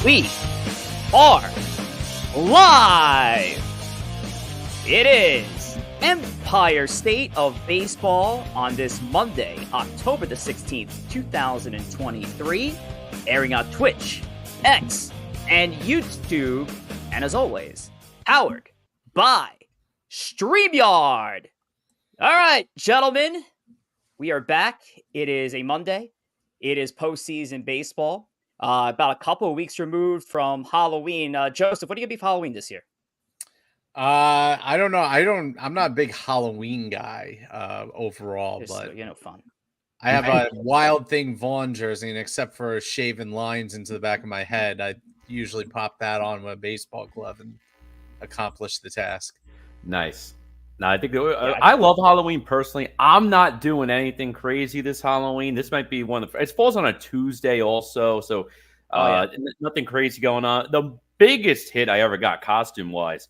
We are live. It is Empire State of Baseball on this Monday, October the 16th, 2023, airing on Twitch, X, and YouTube, and as always, powered by StreamYard. All right, gentlemen, we are back. It is a Monday. It is postseason baseball. About a couple of weeks removed from Halloween. Joseph, what are you going to be for Halloween this year? I don't know. I'm not a big Halloween guy overall, but fun. I have a Wild Thing Vaughn jersey, and except for shaving lines into the back of my head, I usually pop that on with a baseball glove and accomplish the task. Nice. No, I think I love Halloween personally. I'm not doing anything crazy this Halloween. This might be one of the. It falls on a Tuesday also, so nothing crazy going on. The biggest hit I ever got costume wise.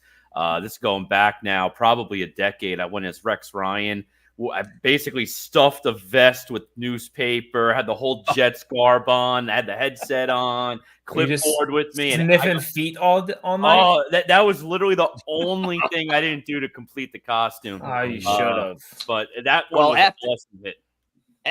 This is going back now, probably a decade. I went as Rex Ryan. I basically stuffed a vest with newspaper, had the whole Jets garb on, had the headset on, clipboard with me, and sniffing feet all night. Oh, that was literally the only thing I didn't do to complete the costume. Oh, you should have. But that one was an awesome hit.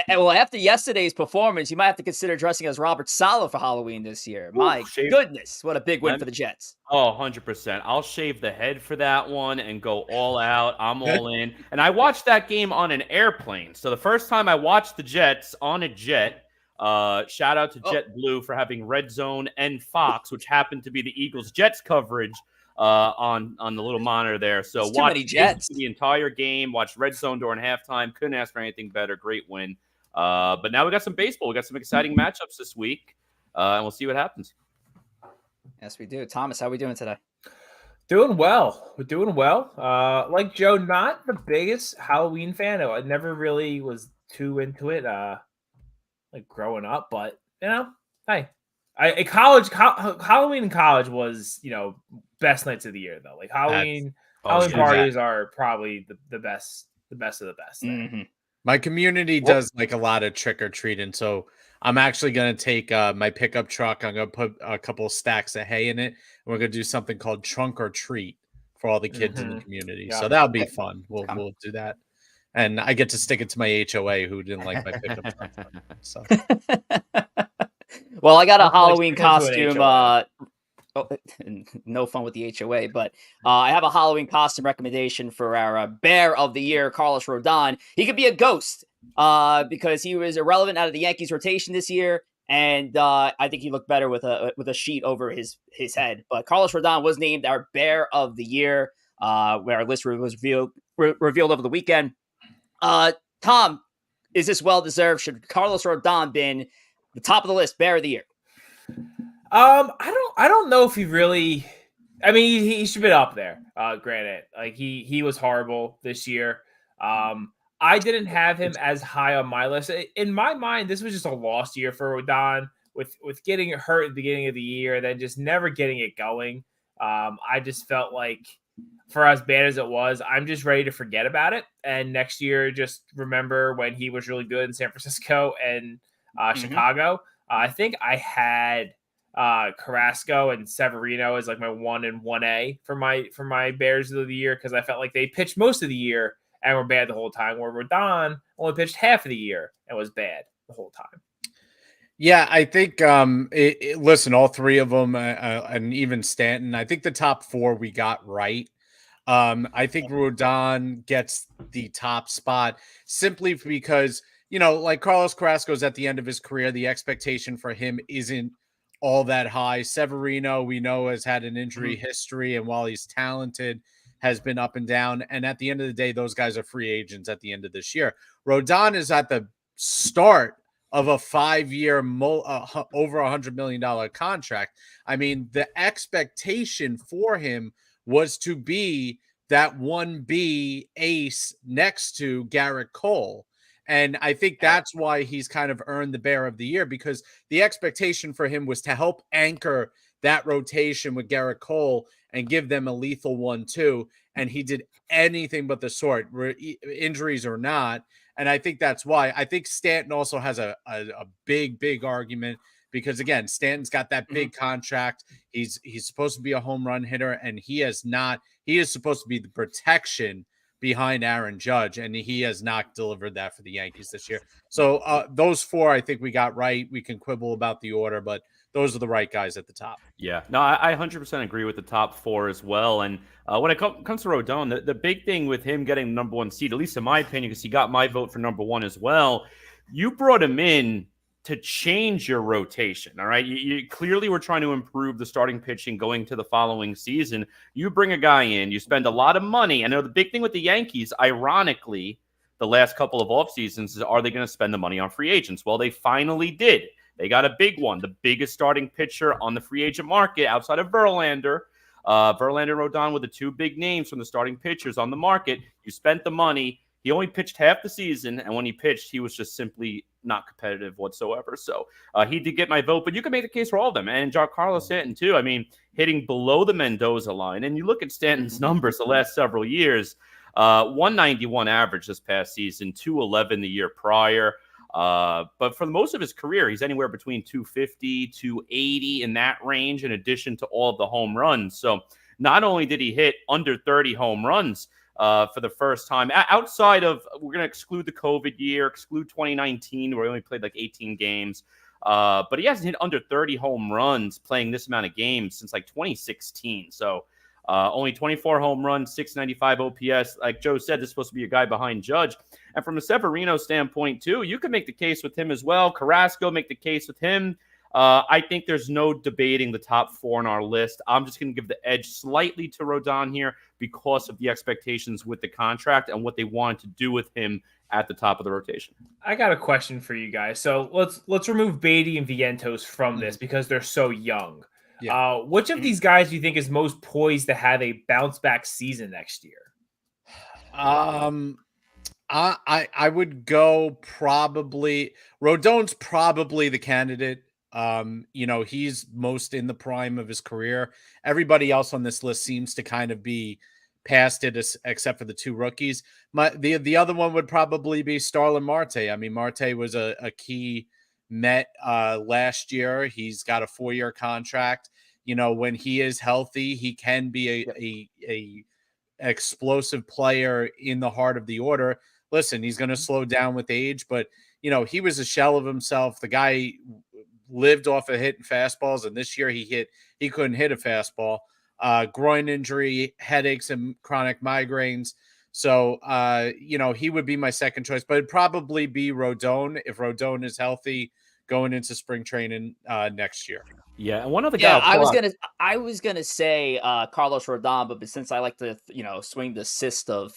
Well, after yesterday's performance, you might have to consider dressing as Robert Saleh for Halloween this year. My goodness, what a big win for the Jets. Oh, 100%. I'll shave the head for that one and go all out. I'm all in. And I watched that game on an airplane. So the first time I watched the Jets on a jet, shout out to JetBlue for having Red Zone and Fox, which happened to be the Eagles-Jets coverage on the little monitor there. So watched the entire game, watched Red Zone during halftime. Couldn't ask for anything better. Great win. But now we got some baseball. We got some exciting matchups this week, and we'll see what happens. Yes, we do. Thomas, how are we doing today? Doing well. We're doing well. Like Joe, not the biggest Halloween fan. I never really was too into it, like growing up. But hey, Halloween in college was best nights of the year though. Like Halloween parties are probably the best of the best. Mm-hmm. My community does like a lot of trick or treating, so I'm actually going to take my pickup truck. I'm going to put a couple of stacks of hay in it, and we're going to do something called trunk or treat for all the kids in the community. Yeah. So that'll be fun. We'll do that, and I get to stick it to my HOA who didn't like my pickup truck. So, well, I got a Halloween costume. No fun with the HOA, but I have a Halloween costume recommendation for our Bear of the Year, Carlos Rodon. He could be a ghost because he was irrelevant out of the Yankees rotation this year, and I think he looked better with a sheet over his head. But Carlos Rodon was named our Bear of the Year, where our list was revealed over the weekend. Tom, is this well deserved? Should Carlos Rodon been the top of the list, Bear of the Year? I don't know if he really. I mean, he should be up there. Granted, like he was horrible this year. I didn't have him as high on my list. In my mind, this was just a lost year for Rodon with getting hurt at the beginning of the year, then just never getting it going. I just felt like, for as bad as it was, I'm just ready to forget about it. And next year, just remember when he was really good in San Francisco and Chicago. I think I had Carrasco and Severino as like my 1 and 1A for my Bears of the year, because I felt like they pitched most of the year and were bad the whole time, where Rodon only pitched half of the year and was bad the whole time. Yeah, I think listen, all three of them and even Stanton, I think the top four we got right. I think Rodon gets the top spot simply because, like Carlos Carrasco's at the end of his career, the expectation for him isn't all that high. Severino, we know, has had an injury history, and while he's talented, has been up and down. And at the end of the day, those guys are free agents at the end of this year. Rodon is at the start of a 5-year, over $100 million contract. I mean, the expectation for him was to be that 1B ace next to Garrett Cole. And I think that's why he's kind of earned the Bear of the Year, because the expectation for him was to help anchor that rotation with Garrett Cole and give them a lethal 1-2. And he did anything but the sort, injuries or not. And I think that's why. I think Stanton also has a big argument because again, Stanton's got that big contract. He's supposed to be a home run hitter, and he is supposed to be the protection behind Aaron Judge, and he has not delivered that for the Yankees this year. So those four, I think we got right. We can quibble about the order, but those are the right guys at the top. Yeah, no, I 100% agree with the top four as well. And when it comes to Rodon, the big thing with him getting the number one seed, at least in my opinion, because he got my vote for number one as well, you brought him in to change your rotation. All right. You clearly were trying to improve the starting pitching going to the following season. You bring a guy in, you spend a lot of money. I know the big thing with the Yankees, ironically, the last couple of off seasons is, are they going to spend the money on free agents? Well, they finally did. They got a big one, the biggest starting pitcher on the free agent market outside of Verlander. Verlander and Rodon were the two big names from the starting pitchers on the market. You spent the money. He only pitched half the season, and when he pitched, he was just simply not competitive whatsoever. So he did get my vote, but you can make the case for all of them. And Giancarlo Stanton, too. I mean, hitting below the Mendoza line. And you look at Stanton's numbers the last several years, 191 average this past season, 211 the year prior. But for most of his career, he's anywhere between 250, 280 in that range, in addition to all of the home runs. So not only did he hit under 30 home runs, for the first time outside of, we're going to exclude the COVID year, exclude 2019 where he only played like 18 games. But he hasn't hit under 30 home runs playing this amount of games since like 2016. So only 24 home runs, 695 OPS. Like Joe said, this is supposed to be a guy behind Judge. And from a Severino standpoint too, you can make the case with him as well. Carrasco, make the case with him. I think there's no debating the top four on our list. I'm just going to give the edge slightly to Rodon here because of the expectations with the contract and what they wanted to do with him at the top of the rotation. I got a question for you guys. So let's remove Beatty and Vientos from this because they're so young. Yeah. Which of these guys do you think is most poised to have a bounce back season next year? I would go probably Rodon's probably the candidate. He's most in the prime of his career. Everybody else on this list seems to kind of be past it, except for the two rookies. The other one would probably be Starlin Marte. I mean, Marte was a key Met last year. He's got a 4-year contract. When he is healthy, he can be a explosive player in the heart of the order. Listen, he's going to slow down with age, but he was a shell of himself. The guy lived off of hitting fastballs, and this year he couldn't hit a fastball. Groin injury, headaches, and chronic migraines. So he would be my second choice, but it'd probably be Rodon if Rodon is healthy going into spring training next year. Yeah, and one other guy. Yeah, I was gonna say Carlos Rodon, but since I like to swing the cyst of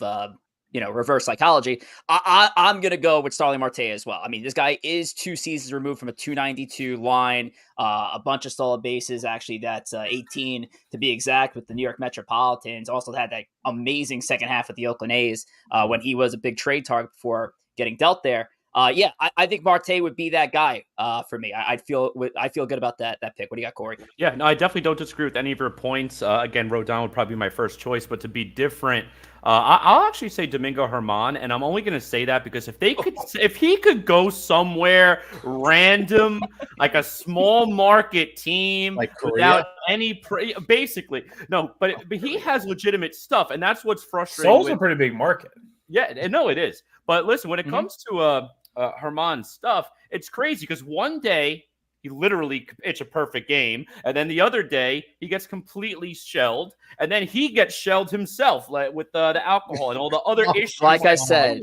reverse psychology, I'm going to go with Starling Marte as well. I mean, this guy is 2 seasons removed from a 292 line, a bunch of stolen bases. Actually, that's 18 to be exact with the New York Metropolitans. Also had that amazing second half with the Oakland A's when he was a big trade target before getting dealt there. I think Marte would be that guy for me. I feel good about that pick. What do you got, Corey? Yeah, no, I definitely don't disagree with any of your points. Again, Rodon would probably be my first choice, but to be different, I'll actually say Domingo Germán, and I'm only going to say that because if he could go somewhere random, like a small market team, like Korea, without any basically no, but he has legitimate stuff, and that's what's frustrating. Seoul's a pretty big market. Yeah, no, it is. But listen, when it comes to Germán's stuff, it's crazy because one day he literally pitched a perfect game, and then the other day he gets completely shelled, and then he gets shelled himself, like with the alcohol and all the other issues. Like I said,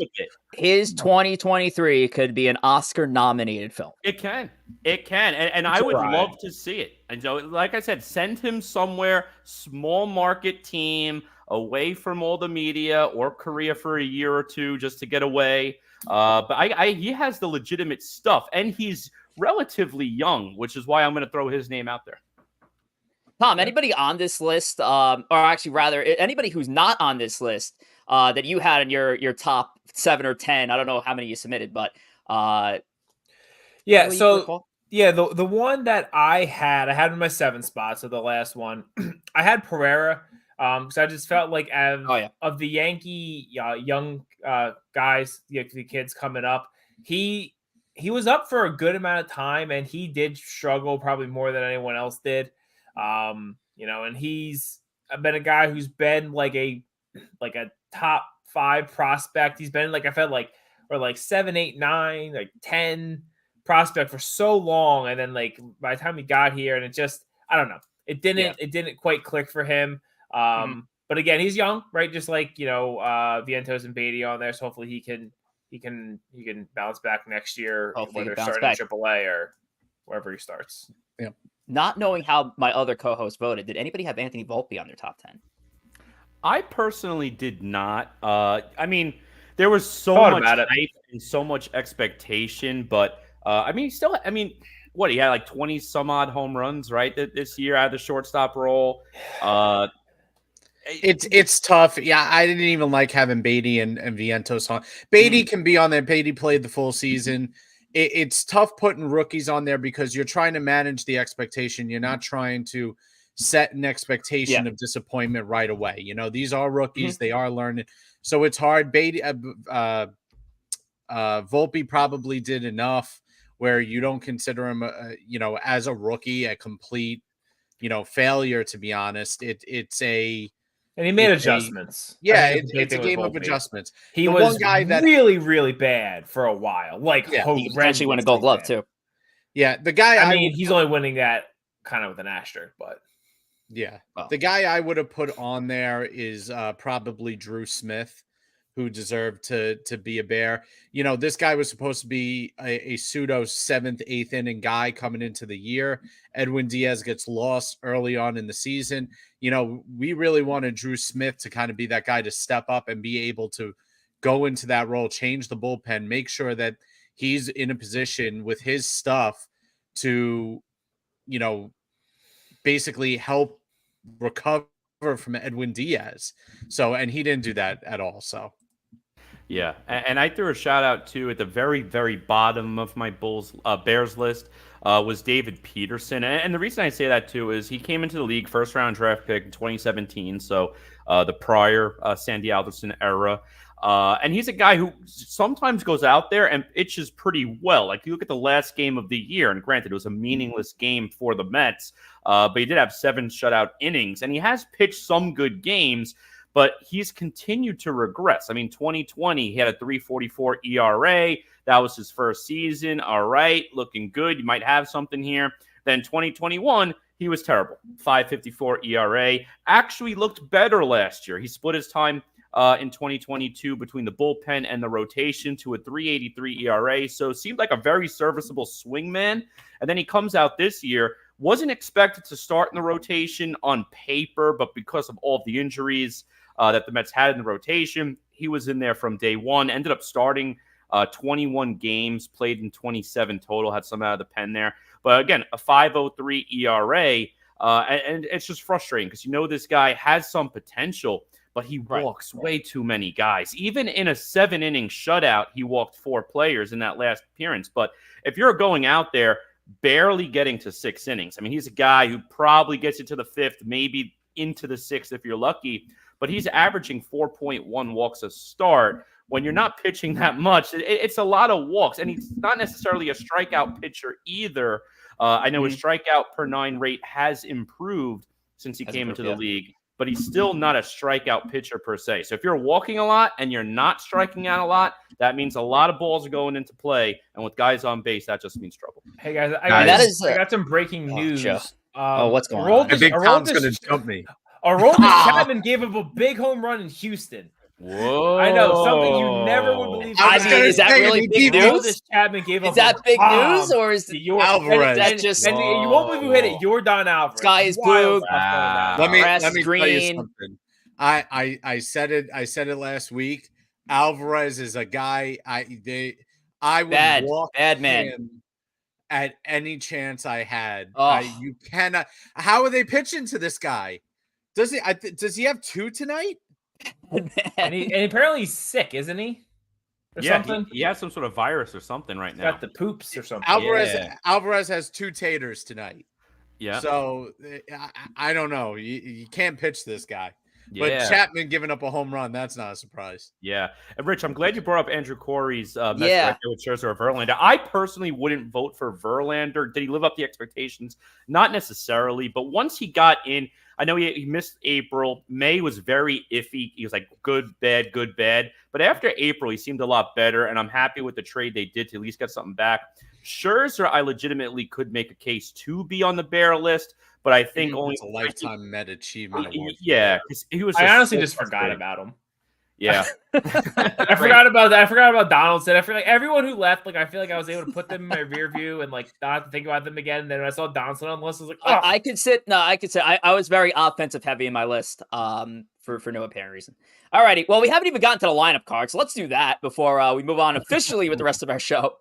his 2023 could be an Oscar-nominated film. It can, and I would love to see it. And so, like I said, send him somewhere, small market team, away from all the media, or Korea for a year or two just to get away. But he has the legitimate stuff, and he's relatively young, which is why I'm going to throw his name out there. Tom, anybody on this list, or actually rather anybody who's not on this list that you had in your top 7 or 10, I don't know how many you submitted, but the one that I had in my 7th spot, so the last one, I had Pereira. So I just felt like of the Yankee young guys, the kids coming up, he he was up for a good amount of time, and he did struggle probably more than anyone else did. And he's been a guy who's been like a top 5 prospect. He's been I felt like 7, 8, 9, 10 prospect for so long, and then by the time he got here, and it just I don't know, it didn't quite click for him. But again, he's young, right? Just Vientos and Beatty on there, so hopefully he can bounce back next year, Hopefully whether starting in AAA or wherever he starts. Yeah. Not knowing how my other co-host voted, did anybody have Anthony Volpe on their top 10? I personally did not. I mean, there was so Thought much about hype and so much expectation, but what, he had 20 some odd home runs, right, this year out of the shortstop role. It's tough. Yeah, I didn't even like having Beatty and Vientos on. Beatty can be on there. Beatty played the full season. It's tough putting rookies on there because you're trying to manage the expectation. You're not trying to set an expectation of disappointment right away. These are rookies. They are learning. So it's hard. Beatty, Volpe probably did enough where you don't consider him, as a rookie, a complete, failure, to be honest. And he made adjustments. It's a game of adjustments. He was one guy that really, really bad for a while. He could potentially win a Gold Glove too. Yeah, the guy. He's only winning that kind of with an asterisk, but the guy I would have put on there is probably Drew Smith, who deserved to be a Bear. This guy was supposed to be a pseudo 7th, 8th inning guy coming into the year. Edwin Diaz gets lost early on in the season. We really wanted Drew Smith to kind of be that guy to step up and be able to go into that role, change the bullpen, make sure that he's in a position with his stuff to, basically help recover from Edwin Diaz. And he didn't do that at all. So. Yeah, and I threw a shout out too at the very, very bottom of my Bears list was David Peterson, and the reason I say that too is he came into the league first round draft pick in 2017, so the prior Sandy Alderson era, and he's a guy who sometimes goes out there and pitches pretty well. You look at the last game of the year, and granted it was a meaningless game for the Mets, but he did have 7 shutout innings, and he has pitched some good games. But he's continued to regress. 2020, he had a 3.44 ERA. That was his first season. All right, looking good. You might have something here. Then 2021, he was terrible. 5.54 ERA. Actually looked better last year. He split his time in 2022 between the bullpen and the rotation to a 3.83 ERA. So it seemed like a very serviceable swingman. And then he comes out this year. Wasn't expected to start in the rotation on paper, but because of all of the injuries that the Mets had in the rotation, he was in there from day one, ended up starting 21 games, played in 27 total, had some out of the pen there. But again, a 5.03 ERA, and it's just frustrating because this guy has some potential, but he walks way too many guys. Even in a 7-inning shutout, he walked 4 players in that last appearance. But if you're going out there barely getting to 6 innings, he's a guy who probably gets you to the 5th, maybe into the 6th if you're lucky, but he's averaging 4.1 walks a start. When you're not pitching that much, it's a lot of walks, and he's not necessarily a strikeout pitcher either. I know his strikeout per 9 rate has improved since he came into the league, but he's still not a strikeout pitcher per se. So if you're walking a lot and you're not striking out a lot, that means a lot of balls are going into play, and with guys on base, that just means trouble. Hey guys, I got some breaking news. What's going on? I think Tom's going to jump me. Aroldis Chapman gave up a big home run in Houston. Whoa! I know, something you never would believe. Is that really big news? Aroldis Chapman gave up. Is that big news, or is it Alvarez? That just and you won't believe who hit it. Jordan Alvarez. Sky is blue. Let me Grass tell you green. something. I said it last week. Alvarez is a guy I would walk bad man him at any chance I had. Oh. You cannot. How are they pitching to this guy? Does he have 2 tonight? and apparently he's sick, isn't he? Or something? He has some sort of virus or something right now. Got the poops or something. Alvarez has 2 taters tonight. Yeah. So I don't know. You can't pitch this guy. But Yeah. Chapman giving up a home run, that's not a surprise. Yeah. And Rich, I'm glad you brought up Andrew Corey's mess Yeah. right there with Scherzer or Verlander. I personally wouldn't vote for Verlander. Did he live up to the expectations? Not necessarily, but once he got in, I know he missed April. May was very iffy. He was like good, bad, good, bad. But after April, he seemed a lot better, and I'm happy with the trade they did to at least get something back. Scherzer, I legitimately could make a case to be on the bear list, but I think only It's a lifetime Met Achievement Award. Yeah, because he was. I honestly so just forgot frustrating. about him. Yeah, I forgot about that. I forgot about Donaldson. I feel like everyone who left, like I feel like I was able to put them in my rear view and like not have to think about them again. And then when I saw Donaldson on the list, I was like, oh. I could sit. No, I could sit. I was very offensive heavy in my list. For no apparent reason. Alrighty. Well, we haven't even gotten to the lineup card, so let's do that before we move on officially with the rest of our show.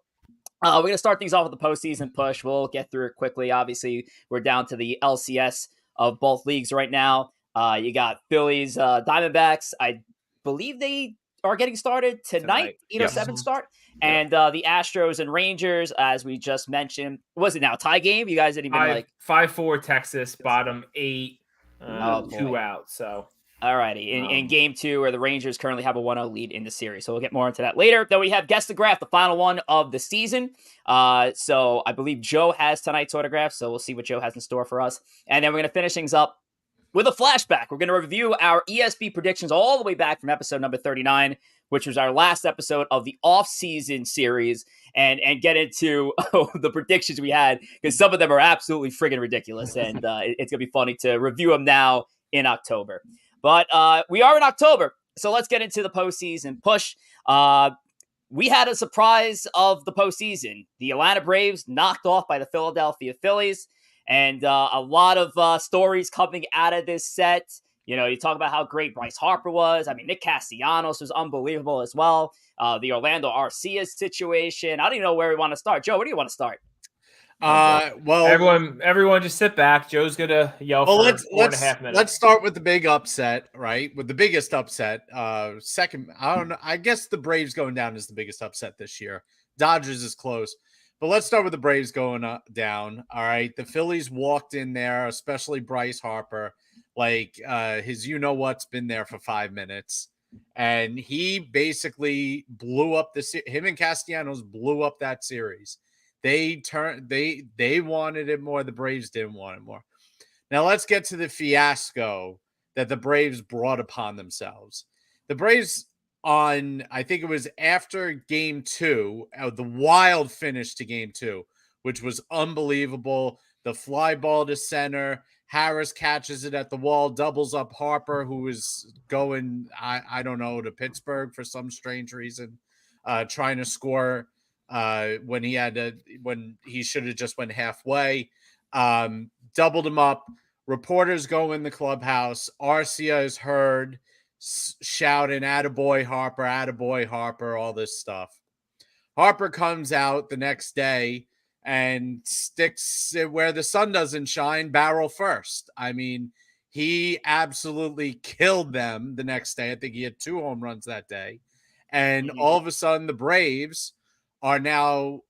We're gonna start things off with the postseason push. We'll get through it quickly. Obviously, we're down to the LCS of both leagues right now. You got Phillies, Diamondbacks. I believe they are getting started tonight. 8:07 start. And the Astros and Rangers, as we just mentioned, was it now a tie game? You guys didn't even 5-4 Texas, bottom 8, 2 out. So alrighty. In game 2, where the Rangers currently have a 1-0 lead in the series. So we'll get more into that later. Then we have Guess the Graph, the final one of the season. So I believe Joe has tonight's autograph. So we'll see what Joe has in store for us. And then we're going to finish things up with a flashback. We're going to review our ESP predictions all the way back from episode number 39, which was our last episode of the off-season series, and get into the predictions we had, because some of them are absolutely friggin' ridiculous, and it's going to be funny to review them now in October. But we are in October, so let's get into the postseason push. We had a surprise of the postseason. The Atlanta Braves knocked off by the Philadelphia Phillies. And a lot of stories coming out of this set. You know, you talk about how great Bryce Harper was. I mean, Nick Castellanos was unbelievable as well. The Orlando Arcia situation. I don't even know where we want to start. Joe, where do you want to start? Well, everyone just sit back. Joe's gonna yell for 4.5 minutes. Let's start with the big upset, right? With the biggest upset. Second, I don't know. I guess the Braves going down is the biggest upset this year. Dodgers is close. But let's start with the Braves going down. All right. The Phillies walked in there, especially Bryce Harper, like his you-know-what's been there for 5 minutes. And he basically blew up him and Castellanos blew up that series. They wanted it more. The Braves didn't want it more. Now let's get to the fiasco that the Braves brought upon themselves. The Braves, I think it was after game 2, the wild finish to game 2, which was unbelievable. The fly ball to center, Harris catches it at the wall, doubles up Harper, who was going, I don't know, to Pittsburgh for some strange reason, trying to score when he should have just went halfway. Doubled him up. Reporters go in the clubhouse. Arcia is heard shouting, attaboy Harper, all this stuff. Harper comes out the next day and sticks it where the sun doesn't shine, barrel first. I mean, he absolutely killed them the next day. I think he had 2 home runs that day. And all of a sudden, the Braves are now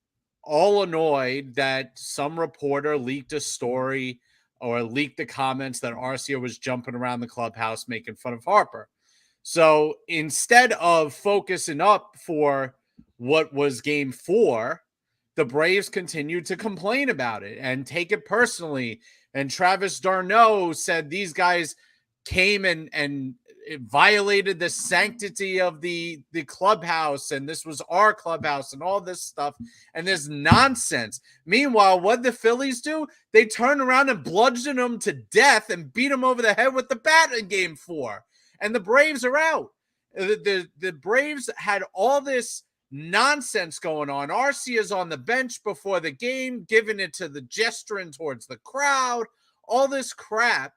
all annoyed that some reporter leaked a story or leaked the comments that Arcia was jumping around the clubhouse making fun of Harper. So instead of focusing up for what was game 4, the Braves continued to complain about it and take it personally. And Travis d'Arnaud said these guys came and it violated the sanctity of the clubhouse, and this was our clubhouse and all this stuff and this nonsense. Meanwhile, what the Phillies do? They turn around and bludgeon them to death and beat them over the head with the bat in game 4. And the Braves are out. The Braves had all this nonsense going on. Arcia's on the bench before the game, giving it to the gesturing towards the crowd, all this crap.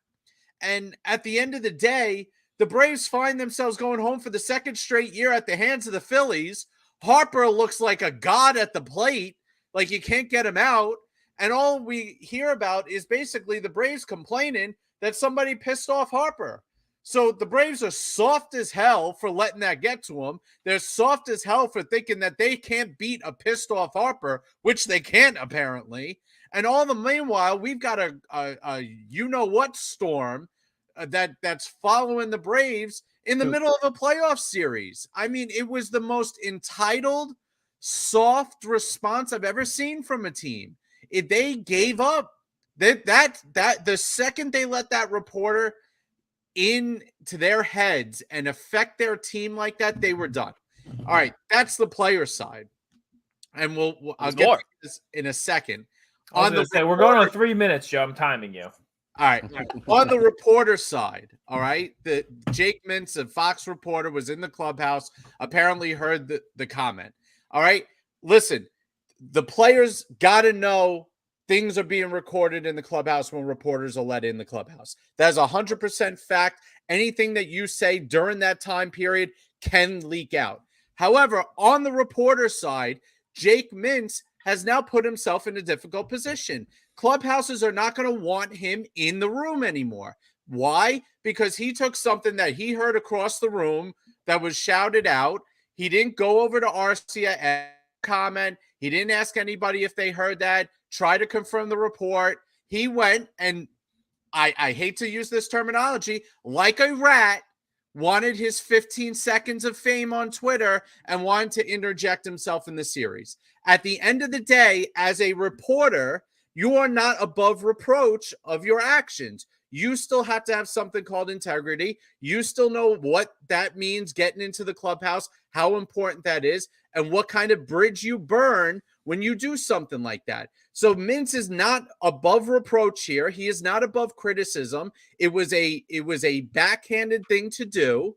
And at the end of the day, the Braves find themselves going home for the second straight year at the hands of the Phillies. Harper looks like a god at the plate, like you can't get him out. And all we hear about is basically the Braves complaining that somebody pissed off Harper. So the Braves are soft as hell for letting that get to them. They're soft as hell for thinking that they can't beat a pissed off Harper, which they can't apparently. And all the meanwhile, we've got a you-know-what storm that's following the Braves in the middle of a playoff series. I mean, it was the most entitled, soft response I've ever seen from a team. They gave up. That the second they let that reporter into their heads and affect their team like that, they were done. All right, that's the player side, and I'll get to this in a second. We're going on 3 minutes, Joe. I'm timing you. All right. On the reporter side, all right, the Jake Mintz, a Fox reporter, was in the clubhouse, apparently heard the comment. All right. Listen, the players got to know things are being recorded in the clubhouse when reporters are let in the clubhouse. That's 100% fact. Anything that you say during that time period can leak out. However, on the reporter side, Jake Mintz has now put himself in a difficult position. Clubhouses are not going to want him in the room anymore. Why? Because he took something that he heard across the room that was shouted out. He didn't go over to Arcia and comment. He didn't ask anybody if they heard that, try to confirm the report. He went and, I hate to use this terminology, like a rat, wanted his 15 seconds of fame on Twitter and wanted to interject himself in the series. At the end of the day, as a reporter, you are not above reproach of your actions. You still have to have something called integrity. You still know what that means getting into the clubhouse, how important that is, and what kind of bridge you burn when you do something like that. So Mintz is not above reproach here. He is not above criticism. It was a backhanded thing to do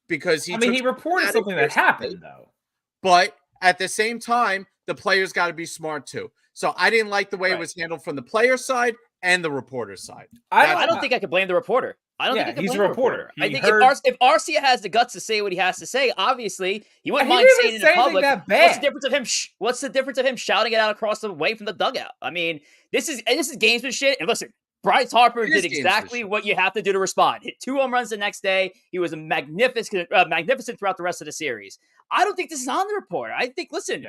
because he reported something that happened though. But at the same time, the players got to be smart too. So I didn't like the way it was handled from the player side and the reporter side. I don't think I could blame the reporter. I don't think I can blame a reporter. I think if Arcia has the guts to say what he has to say, obviously he wouldn't mind saying it in public. What's the difference of him shouting it out across the way from the dugout? I mean, this is gamesmanship. And listen, Bryce Harper did exactly what you have to do to respond. Hit 2 home runs the next day. He was magnificent throughout the rest of the series. I don't think this is on the reporter. I think, listen,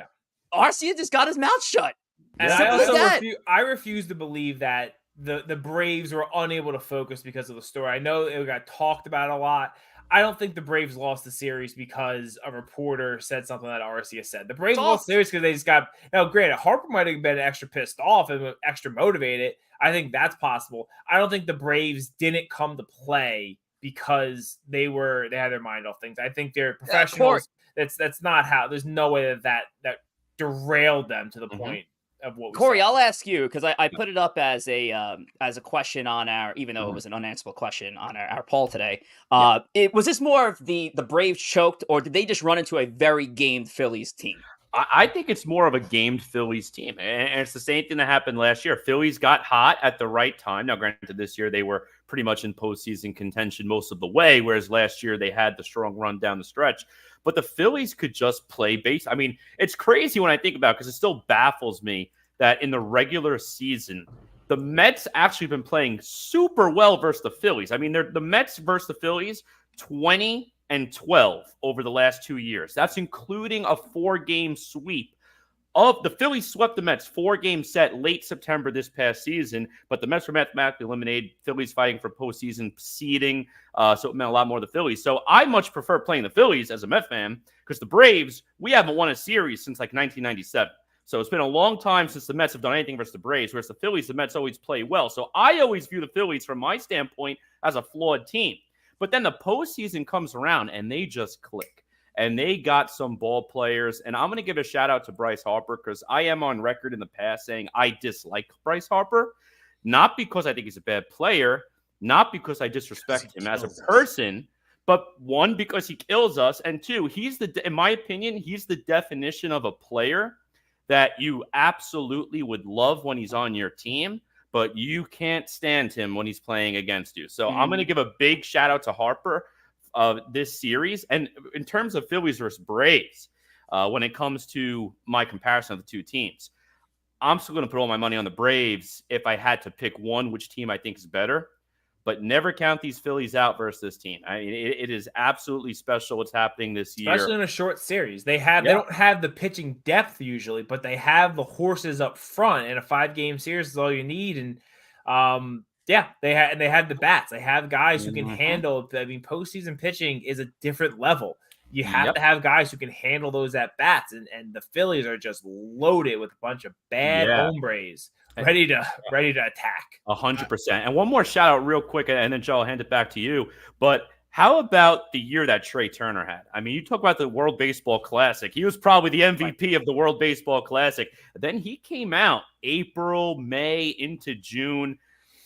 Arcia just got his mouth shut. And I refuse to believe that the Braves were unable to focus because of the story. I know it got talked about a lot. I don't think the Braves lost the series because a reporter said something that Arcia said. The Braves lost the series because they just got – now, granted, Harper might have been extra pissed off and extra motivated. I think that's possible. I don't think the Braves didn't come to play because they had their mind off things. I think they're professionals. That's not how – there's no way that derailed them to the point of what we Corey, saw. I'll ask you because I put it up as a question on our, even though it was an unanswerable question on our poll today. Was this more of the Braves choked, or did they just run into a very gamed Phillies team? I think it's more of a gamed Phillies team. And it's the same thing that happened last year. Phillies got hot at the right time. Now, granted, this year they were pretty much in postseason contention most of the way, whereas last year they had the strong run down the stretch. But the Phillies could just play base. I mean, it's crazy when I think about it because it still baffles me that in the regular season, the Mets actually been playing super well versus the Phillies. I mean, the Mets versus the Phillies, 20-12 over the last 2 years. That's including a 4-game sweep. The Phillies swept the Mets 4-game set late September this past season, but the Mets were mathematically eliminated. Phillies fighting for postseason seeding, so it meant a lot more to the Phillies. So I much prefer playing the Phillies as a Met fan because the Braves, we haven't won a series since like 1997. So it's been a long time since the Mets have done anything versus the Braves, whereas the Phillies, the Mets always play well. So I always view the Phillies, from my standpoint, as a flawed team. But then the postseason comes around and they just click. And they got some ball players. And I'm going to give a shout out to Bryce Harper because I am on record in the past saying I dislike Bryce Harper. Not because I think he's a bad player, not because I disrespect him as a person, but one, because he kills us. And two, in my opinion, he's the definition of a player that you absolutely would love when he's on your team, but you can't stand him when he's playing against you. So I'm going to give a big shout out to Harper of this series. And in terms of Phillies versus Braves, when it comes to my comparison of the two teams, I'm still going to put all my money on the Braves if I had to pick one, which team I think is better. But never count these Phillies out versus this team. I mean, it is absolutely special what's happening this year. Especially in a short series. They don't have the pitching depth usually, but they have the horses up front. And a 5-game series is all you need. And Yeah, they have the bats. They have guys who can Mhm. handle. I mean, postseason pitching is a different level. You have Yep. to have guys who can handle those at bats, and the Phillies are just loaded with a bunch of bad Yeah. hombres ready to attack. 100%. And one more shout out real quick, and then Joe, I'll hand it back to you. But how about the year that Trey Turner had? I mean, you talk about the World Baseball Classic. He was probably the MVP of the World Baseball Classic. Then he came out April, May into June,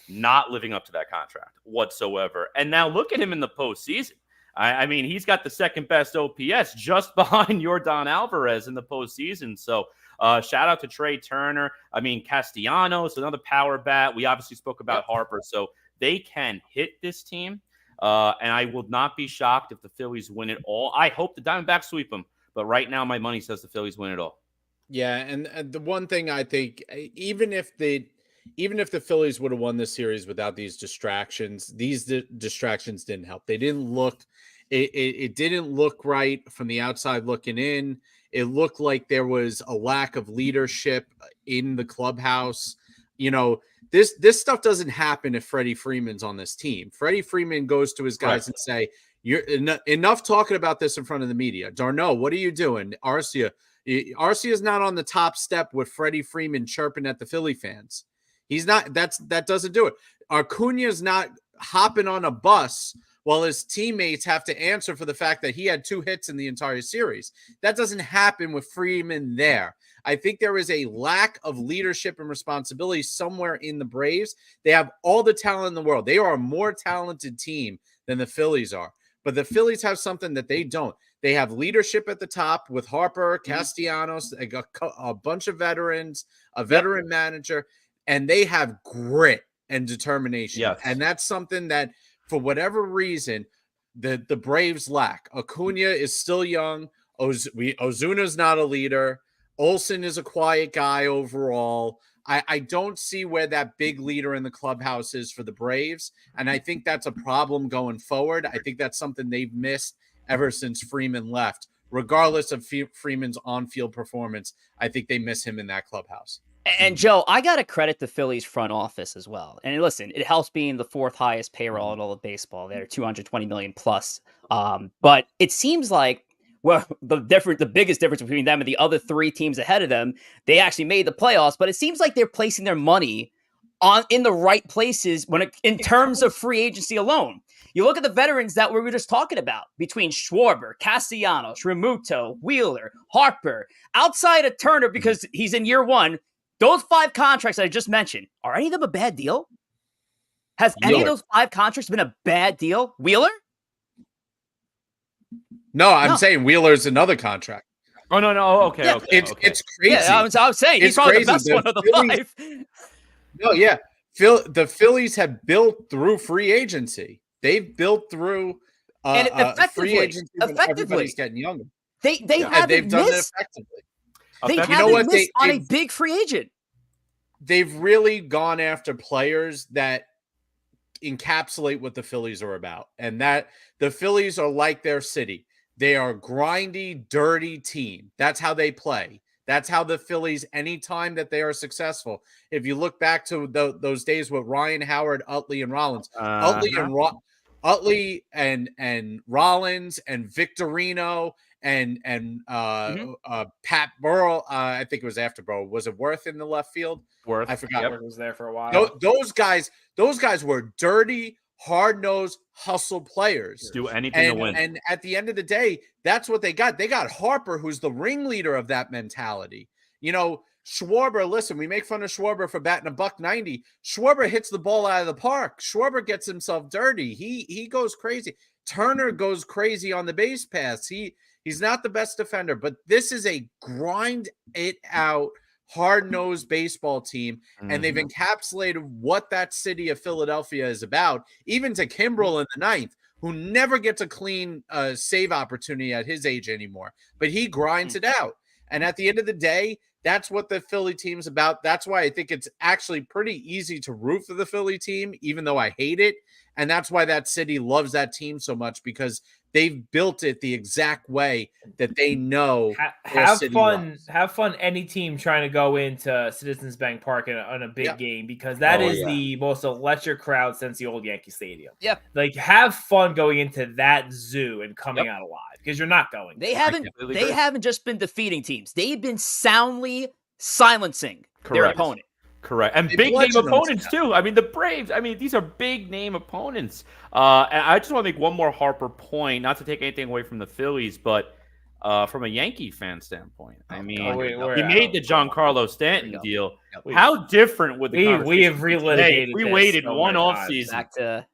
not living up to that contract whatsoever. And now look at him in the postseason. I mean, he's got the second best OPS just behind Yordan Alvarez in the postseason. So shout out to Trey Turner. I mean, Castellanos, another power bat. We obviously spoke about Harper. So they can hit this team. And I will not be shocked if the Phillies win it all. I hope the Diamondbacks sweep them. But right now, my money says the Phillies win it all. Yeah, and the one thing I think, even if the Phillies would have won this series without these distractions, distractions didn't help. They didn't look. It didn't look right from the outside looking in. It looked like there was a lack of leadership in the clubhouse. You know, this stuff doesn't happen if Freddie Freeman's on this team. Freddie Freeman goes to his guys and say, "You're enough talking about this in front of the media. Darno, what are you doing? Arcia is not on the top step with Freddie Freeman chirping at the Philly fans. He's not. That doesn't do it. Acuna's not hopping on a bus while his teammates have to answer for the fact that he had 2 hits in the entire series. That doesn't happen with Freeman there. I think there is a lack of leadership and responsibility somewhere in the Braves. They have all the talent in the world. They are a more talented team than the Phillies are. But the Phillies have something that they don't. They have leadership at the top with Harper, Castellanos, a bunch of veterans, a veteran manager, and they have grit and determination. Yes. And that's something that, for whatever reason, the Braves lack. Acuna is still young. Ozuna's not a leader. Olsen is a quiet guy overall. I don't see where that big leader in the clubhouse is for the Braves, and I think that's a problem going forward. I think that's something they've missed ever since Freeman left. Regardless of Freeman's on-field performance, I think they miss him in that clubhouse. And Joe, I got to credit the Phillies front office as well. And listen, it helps being the 4th highest payroll in all of baseball. They're 220 million plus. But it seems like, well, the biggest difference between them and the other 3 teams ahead of them, they actually made the playoffs, but it seems like they're placing their money in the right places in terms of free agency alone. You look at the veterans that we were just talking about between Schwarber, Castellanos, Realmuto, Wheeler, Harper, outside of Turner because he's in year 1. Those 5 contracts I just mentioned, are any of them a bad deal? Has any of those 5 contracts been a bad deal? Wheeler? No, I'm saying Wheeler's another contract. Oh, no. Okay. Yeah, okay. It's crazy. Yeah, I was saying he's probably the best one of the Phillies, 5. No, yeah. The Phillies have built through free agency. They've built through and free agency when everybody's getting younger. They've done it effectively. They haven't missed on a big free agent. They've really gone after players that encapsulate what the Phillies are about. And that the Phillies are like their city. They are a grindy, dirty team. That's how they play. That's how the Phillies, anytime that they are successful. If you look back to those days with Ryan Howard, Utley, and Rollins, Utley and Rollins and Victorino and Pat Burrell, I think it was after Burrell. Was it Worth in the left field? Worth. I forgot. Worth was there for a while. Those guys were dirty, hard-nosed hustle players. Do anything to win. And at the end of the day, that's what they got. They got Harper, who's the ringleader of that mentality. You know, Schwarber, listen, we make fun of Schwarber for batting $190. Schwarber hits the ball out of the park. Schwarber gets himself dirty. He goes crazy. Turner goes crazy on the base pass. He's not the best defender, but this is a grind it out, hard-nosed baseball team, and they've encapsulated what that city of Philadelphia is about, even to Kimbrel in the 9th, who never gets a clean save opportunity at his age anymore, but he grinds it out. And at the end of the day, that's what the Philly team's about. That's why I think it's actually pretty easy to root for the Philly team, even though I hate it. And that's why that city loves that team so much, because they've built it the exact way that they know. Have fun. Any team trying to go into Citizens Bank Park on a big game, because that is the most electric crowd since the old Yankee Stadium. Yeah, like have fun going into that zoo and coming out alive, because you're not going. They haven't just been defeating teams; they've been soundly silencing their opponent. Correct. And big name opponents too. I mean, the Braves, these are big name opponents. And I just want to make one more Harper point, not to take anything away from the Phillies, but from a Yankee fan standpoint, he made the Giancarlo Stanton deal. How different would the we have relitigated? We waited one offseason. Back to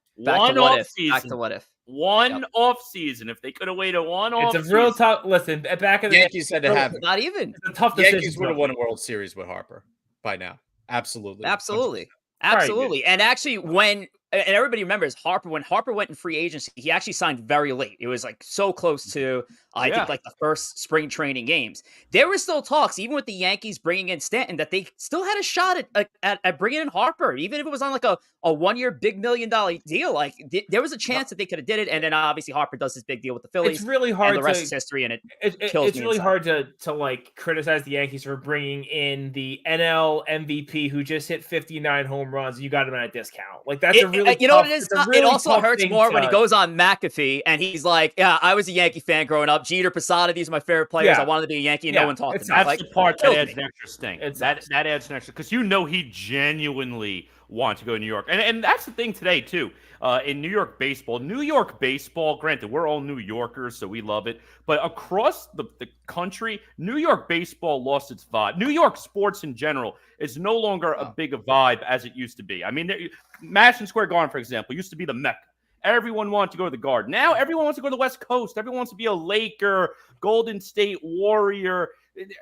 what if? One off season. If they could have waited one off, it's a real tough. Listen, back in the Yankees had to have it. Not even. It's a tough decision. Yankees would have won a World Series with Harper by now. Absolutely. 100%. And actually, when everybody remembers when Harper went in free agency, he actually signed very late. It was like so close to, I think, like the first spring training games. There were still talks, even with the Yankees bringing in Stanton, that they still had a shot at bringing in Harper, even if it was on like a 1 year big $1 million deal. Like there was a chance that they could have did it. And then obviously Harper does his big deal with the Phillies. It's really hard. And the rest is history, and it kills me. It's really hard to like criticize the Yankees for bringing in the NL MVP who just hit 59 home runs. You got him at a discount. Like that's a really, you know what it is. It also hurts more when he goes on McAfee and he's like, "Yeah, I was a Yankee fan growing up. Jeter, Posada, these are my favorite players. I wanted to be a Yankee, and no one talked to me." That's the part that adds an extra sting. That adds an extra, because he genuinely want to go to New York, and that's the thing today too. In New York baseball, granted, we're all New Yorkers, so we love it. But across the country, New York baseball lost its vibe. New York sports in general is no longer a big a vibe as it used to be. I mean, Madison Square Garden, for example, used to be the Mecca. Everyone wanted to go to the Garden. Now everyone wants to go to the West Coast. Everyone wants to be a Laker, Golden State Warrior.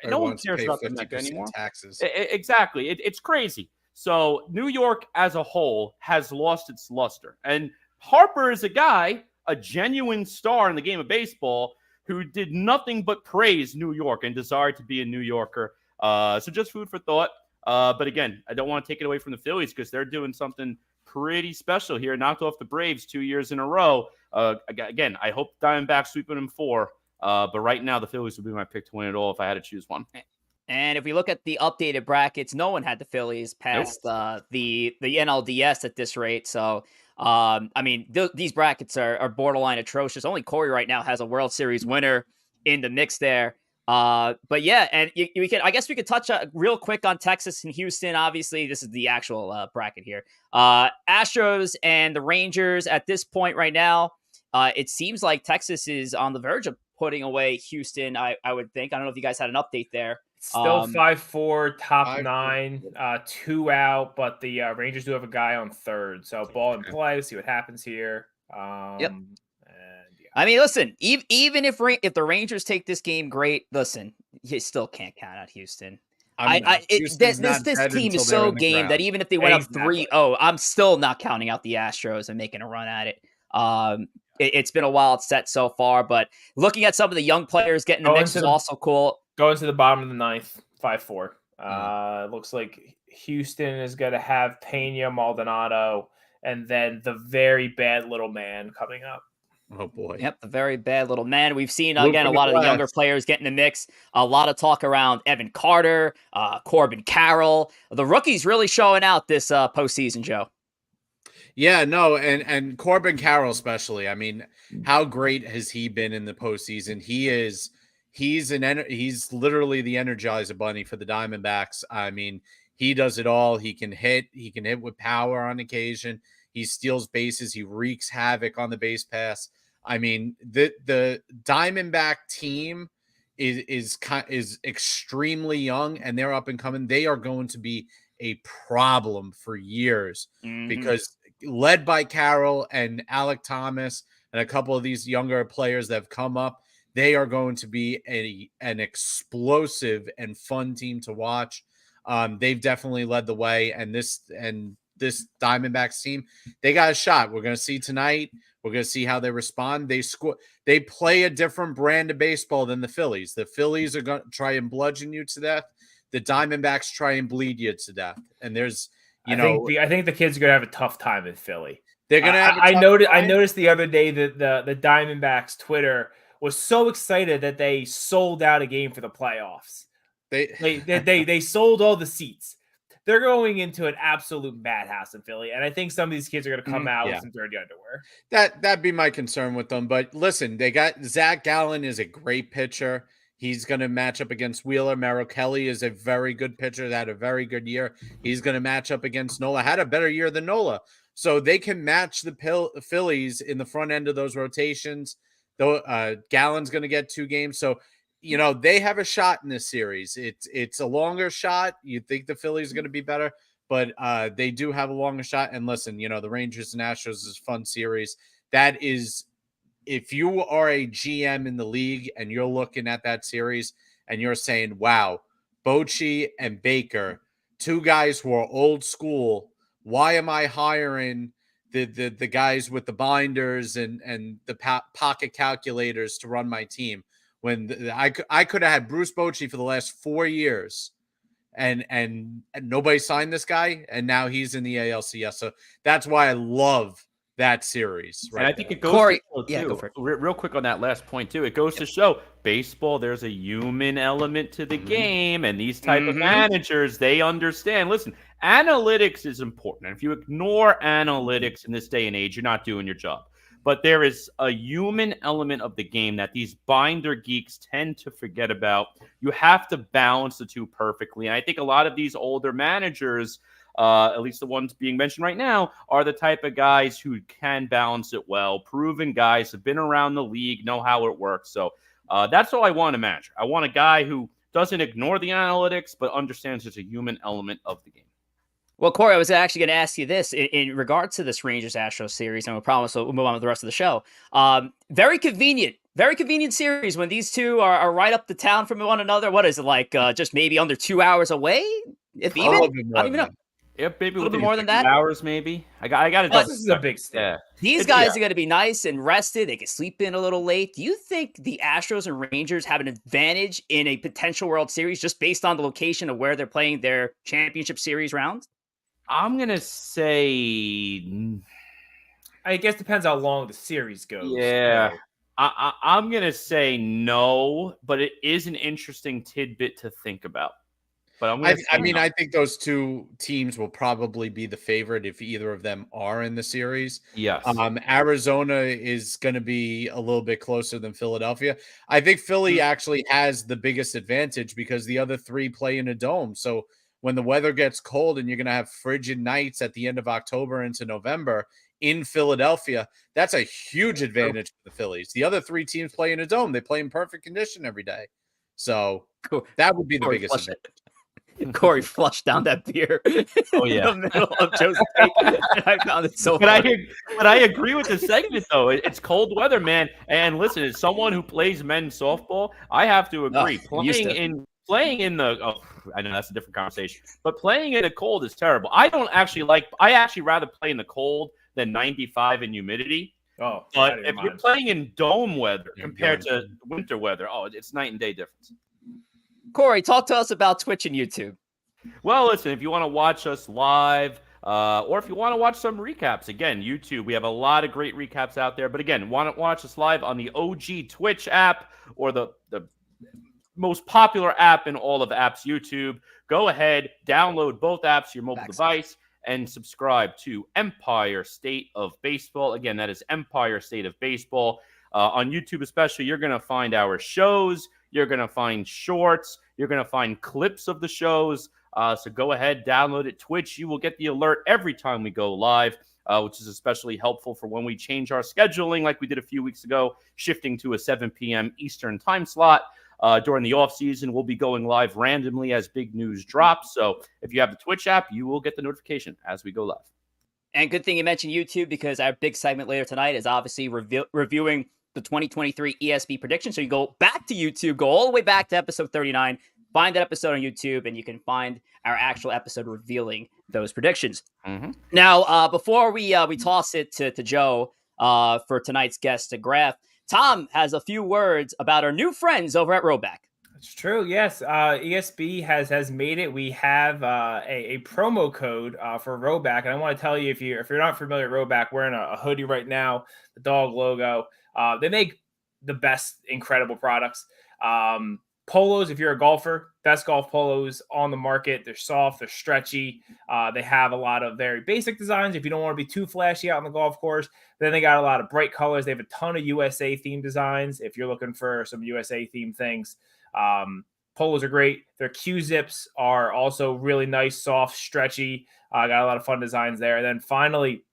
No one cares about the Mecca anymore. Taxes. Exactly. It's crazy. So New York as a whole has lost its luster. And Harper is a genuine star in the game of baseball, who did nothing but praise New York and desired to be a New Yorker. So just food for thought. But again, I don't want to take it away from the Phillies, because they're doing something pretty special here. Knocked off the Braves 2 years in a row. Again, I hope Diamondbacks sweeping them 4. But right now, the Phillies would be my pick to win it all if I had to choose one. And if we look at the updated brackets, no one had the Phillies past the NLDS at this rate. So, these brackets are borderline atrocious. Only Corey right now has a World Series winner in the mix there. But yeah, and I guess we could touch real quick on Texas and Houston. Obviously, this is the actual bracket here. Astros and the Rangers at this point right now. It seems like Texas is on the verge of putting away Houston. I would think. I don't know if you guys had an update there. Still 5-4, top 9, 2 out, but the Rangers do have a guy on third. So ball in play, see what happens here. And, I mean, listen, even if the Rangers take this game, great. Listen, you still can't count out Houston. This team is so game that even if they went up 3-0, I'm still not counting out the Astros and making a run at it. It's been a wild set so far, but looking at some of the young players getting the mix is also cool. Going to the bottom of the ninth, 5-4. Looks like Houston is going to have Pena, Maldonado, and then the very bad little man coming up. Oh, boy. Yep, the very bad little man. We've seen, again, a lot of the younger players getting the mix. A lot of talk around Evan Carter, Corbin Carroll. The rookies really showing out this postseason, Joe. Yeah, no, and Corbin Carroll especially. I mean, how great has he been in the postseason? He's literally the Energizer Bunny for the Diamondbacks. I mean, he does it all. He can hit with power on occasion. He steals bases. He wreaks havoc on the base pass. I mean, the Diamondback team is extremely young, and they're up and coming. They are going to be a problem for years because led by Carroll and Alek Thomas and a couple of these younger players that have come up, they are going to be an explosive and fun team to watch. They've definitely led the way, and this Diamondbacks team, they got a shot. We're going to see tonight. We're going to see how they respond. They play a different brand of baseball than the Phillies. The Phillies are going to try and bludgeon you to death. The Diamondbacks try and bleed you to death. And there's, I think the kids are going to have a tough time in Philly. They're gonna have. I noticed the other day that the Diamondbacks Twitter was so excited that they sold out a game for the playoffs. They sold all the seats. They're going into an absolute madhouse in Philly, and I think some of these kids are going to come out with some dirty underwear. That'd be my concern with them. But listen, they got Zach Gallen is a great pitcher. He's going to match up against Wheeler. Merrill Kelly is a very good pitcher that had a very good year. He's going to match up against Nola. Had a better year than Nola. So they can match the Phillies in the front end of those rotations. Though Gallen's going to get 2 games. So, they have a shot in this series. It's a longer shot. You'd think the Phillies are going to be better, but they do have a longer shot. And listen, the Rangers and Astros is a fun series. That is, if you are a GM in the league and you're looking at that series and you're saying, wow, Bochy and Baker, 2 guys who are old school, why am I hiring the guys with the binders and the pocket calculators to run my team when I could have had Bruce Bochy for the last 4 years and nobody signed this guy, and now he's in the ALCS. So that's why I love that series. Right, and I think it goes Corey, to show, too, go for it. Real quick on that last point too. It goes to show baseball, there's a human element to the game, and these type of managers, they understand. Listen, analytics is important. And if you ignore analytics in this day and age, you're not doing your job. But there is a human element of the game that these binder geeks tend to forget about. You have to balance the two perfectly. And I think a lot of these older managers, at least the ones being mentioned right now, are the type of guys who can balance it well. Proven guys, have been around the league, know how it works. So that's all I want in a manager. I want a guy who doesn't ignore the analytics, but understands there's a human element of the game. Well, Corey, I was actually going to ask you this in regards to this Rangers-Astros series, and we'll promise we'll move on with the rest of the show. Very convenient series when these two are right up the town from one another. What is it like? Just maybe under 2 hours away, if even? I don't even know. Yeah, maybe a little bit more than that. Hours, maybe. I got to. This is a big step. Yeah. These guys are going to be nice and rested. They can sleep in a little late. Do you think the Astros and Rangers have an advantage in a potential World Series just based on the location of where they're playing their championship series rounds? I'm going to say... I guess depends how long the series goes. Yeah. I'm going to say no, but it is an interesting tidbit to think about. But I think those 2 teams will probably be the favorite if either of them are in the series. Yes. Arizona is going to be a little bit closer than Philadelphia. I think Philly actually has the biggest advantage because the other 3 play in a dome. So when the weather gets cold and you're going to have frigid nights at the end of October into November in Philadelphia, that's a huge advantage for the Phillies. The other 3 teams play in a dome. They play in perfect condition every day. So that would be the biggest advantage. Corey flushed down that beer in the middle of Joe's take. I found it so funny. But I agree with the segment, though. It's cold weather, man. And listen, as someone who plays men's softball, I have to agree. Playing in the I know that's a different conversation, but playing in the cold is terrible. I actually rather play in the cold than 95 and humidity. Oh, but if you're playing in dome weather compared to winter weather, it's night and day difference. Corey, talk to us about Twitch and YouTube. Well, listen, if you want to watch us live, or if you want to watch some recaps, again, YouTube, we have a lot of great recaps out there. But again, want to watch us live on the OG Twitch app or the most popular app in all of apps, YouTube. Go ahead, download both apps to your mobile device, and subscribe to Empire State of Baseball. Again, that is Empire State of Baseball. On YouTube especially, you're going to find our shows. You're going to find shorts. You're going to find clips of the shows. So go ahead, download it. Twitch, you will get the alert every time we go live, which is especially helpful for when we change our scheduling like we did a few weeks ago, shifting to a 7 p.m. Eastern time slot. During the off season, we'll be going live randomly as big news drops. So if you have the Twitch app, you will get the notification as we go live. And good thing you mentioned YouTube because our big segment later tonight is obviously reviewing the 2023 ESP prediction. So you go back to YouTube, go all the way back to episode 39, find that episode on YouTube, and you can find our actual episode revealing those predictions. Mm-hmm. Now, before we toss it to Joe for tonight's guest, Graf, Tom has a few words about our new friends over at Rhoback. It's true. Yes. ESB has made it. We have a promo code for Roback, and I want to tell you, if you're not familiar with Roback, wearing a hoodie right now, the dog logo. They make the best incredible products. Polos, if you're a golfer, best golf polos on the market. They're soft, they're stretchy. They have a lot of very basic designs if you don't want to be too flashy out on the golf course. Then they got a lot of bright colors. They have a ton of USA themed designs if you're looking for some USA themed things. Polos are great. Their Q-zips are also really nice, soft, stretchy. Got a lot of fun designs there. And then finally,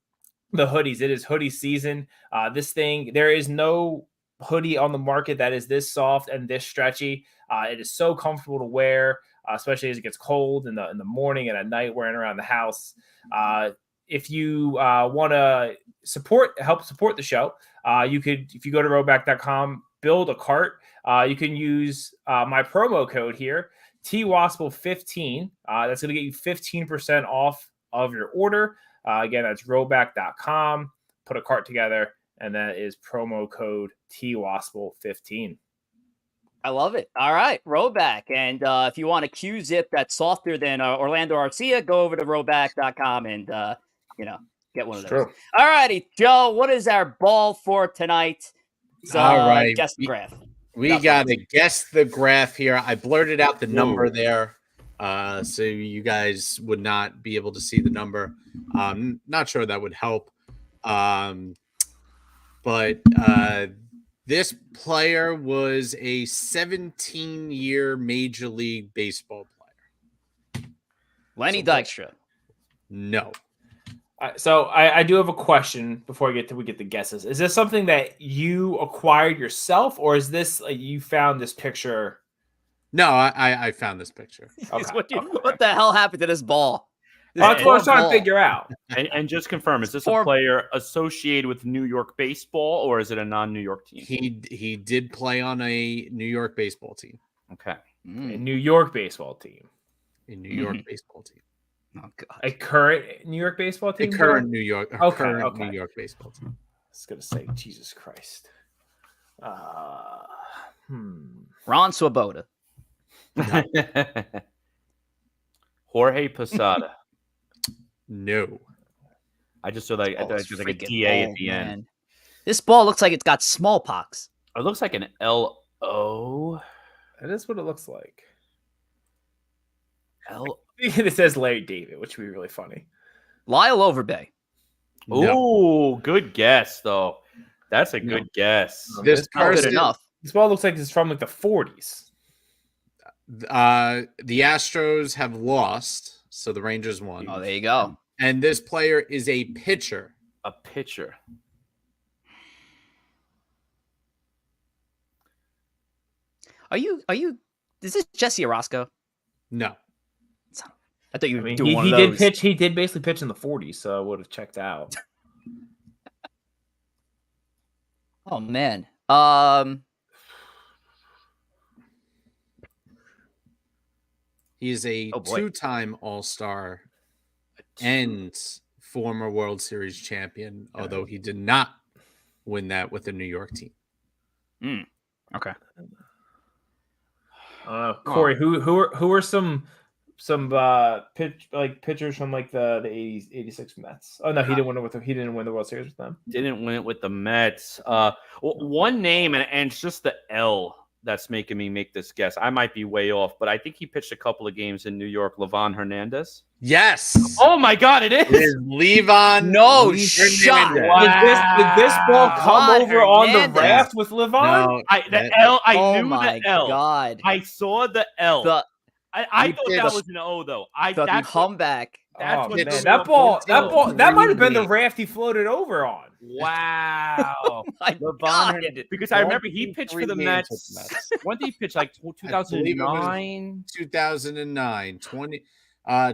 the hoodies. It is hoodie season. There is no hoodie on the market that is this soft and this stretchy. It is so comfortable to wear, especially as it gets cold in the morning and at night wearing around the house. If you want to help support the show, you could, if you go to roback.com, build a cart. You can use my promo code here, TWASPL15. That's going to get you 15% off of your order. Again, that's roback.com. Put a cart together, and that is promo code TWASPL15. I love it. All right, Roback. And if you want a Q-zip that's softer than Orlando Arcia, go over to roback.com and, get one of those. True. All righty, Joe, what is our ball for tonight? All right. Guess the graph. We got to guess the graph here. I blurted out the number there, so you guys would not be able to see the number. Not sure that would help. But this player was a 17-year Major League Baseball player. Lenny Dykstra. No. So I do have a question before we get the guesses. Is this something that you acquired yourself, or is this you found this picture? No, I found this picture. Okay. What the hell happened to this ball? That's what I was trying to figure out. And just confirm, is this a player associated with New York baseball, or is it a non-New York team? He did play on a New York baseball team. Okay. A New York baseball team. A New York baseball team. Oh God. A current New York baseball team. A current New York. Okay. New York baseball team. I was gonna say, Jesus Christ. Ron Swoboda. Jorge Posada. No. I just saw that. I thought it was like a DA at the end. This ball looks like it's got smallpox. It looks like an LO. That is what it looks like. L. It says Larry David, which would be really funny. Lyle Overbay. Oh, good guess though. That's a good guess. This Good person, enough. This ball looks like it's from like the 40s. the Astros have lost, so the Rangers won. Oh, there you go. And this player is a pitcher. A pitcher. Are you? Is this Jesse Orosco? No. I thought you were I mean, doing one he of did those. pitch. He did basically pitch in the 40s, so I would have checked out. Oh man. He is a two-time All-Star and former World Series champion, although he did not win that with the New York team. Okay. Corey, who are some pitchers from like the 80s, 86 Mets? Oh no, he didn't win the World Series with them. Didn't win it with the Mets. One name, and it's just the L that's making me make this guess. I might be way off, but I think he pitched a couple of games in New York. Livan Hernandez. Yes. Oh my God, it It is. is Livan. No Hernandez. shot. Wow. Did this ball come Livan over on the Hernandez. raft with Livan? No, The L. I Oh knew my the L. God. I saw the L. The I thought that was an O though. That's comeback. That's Oh what man, the that ball, L. that might have been the raft he floated over on. Wow. My Livan God. Hernandez. Because I remember he pitched for the Mets. When did he pitch? Like 2009? 2009.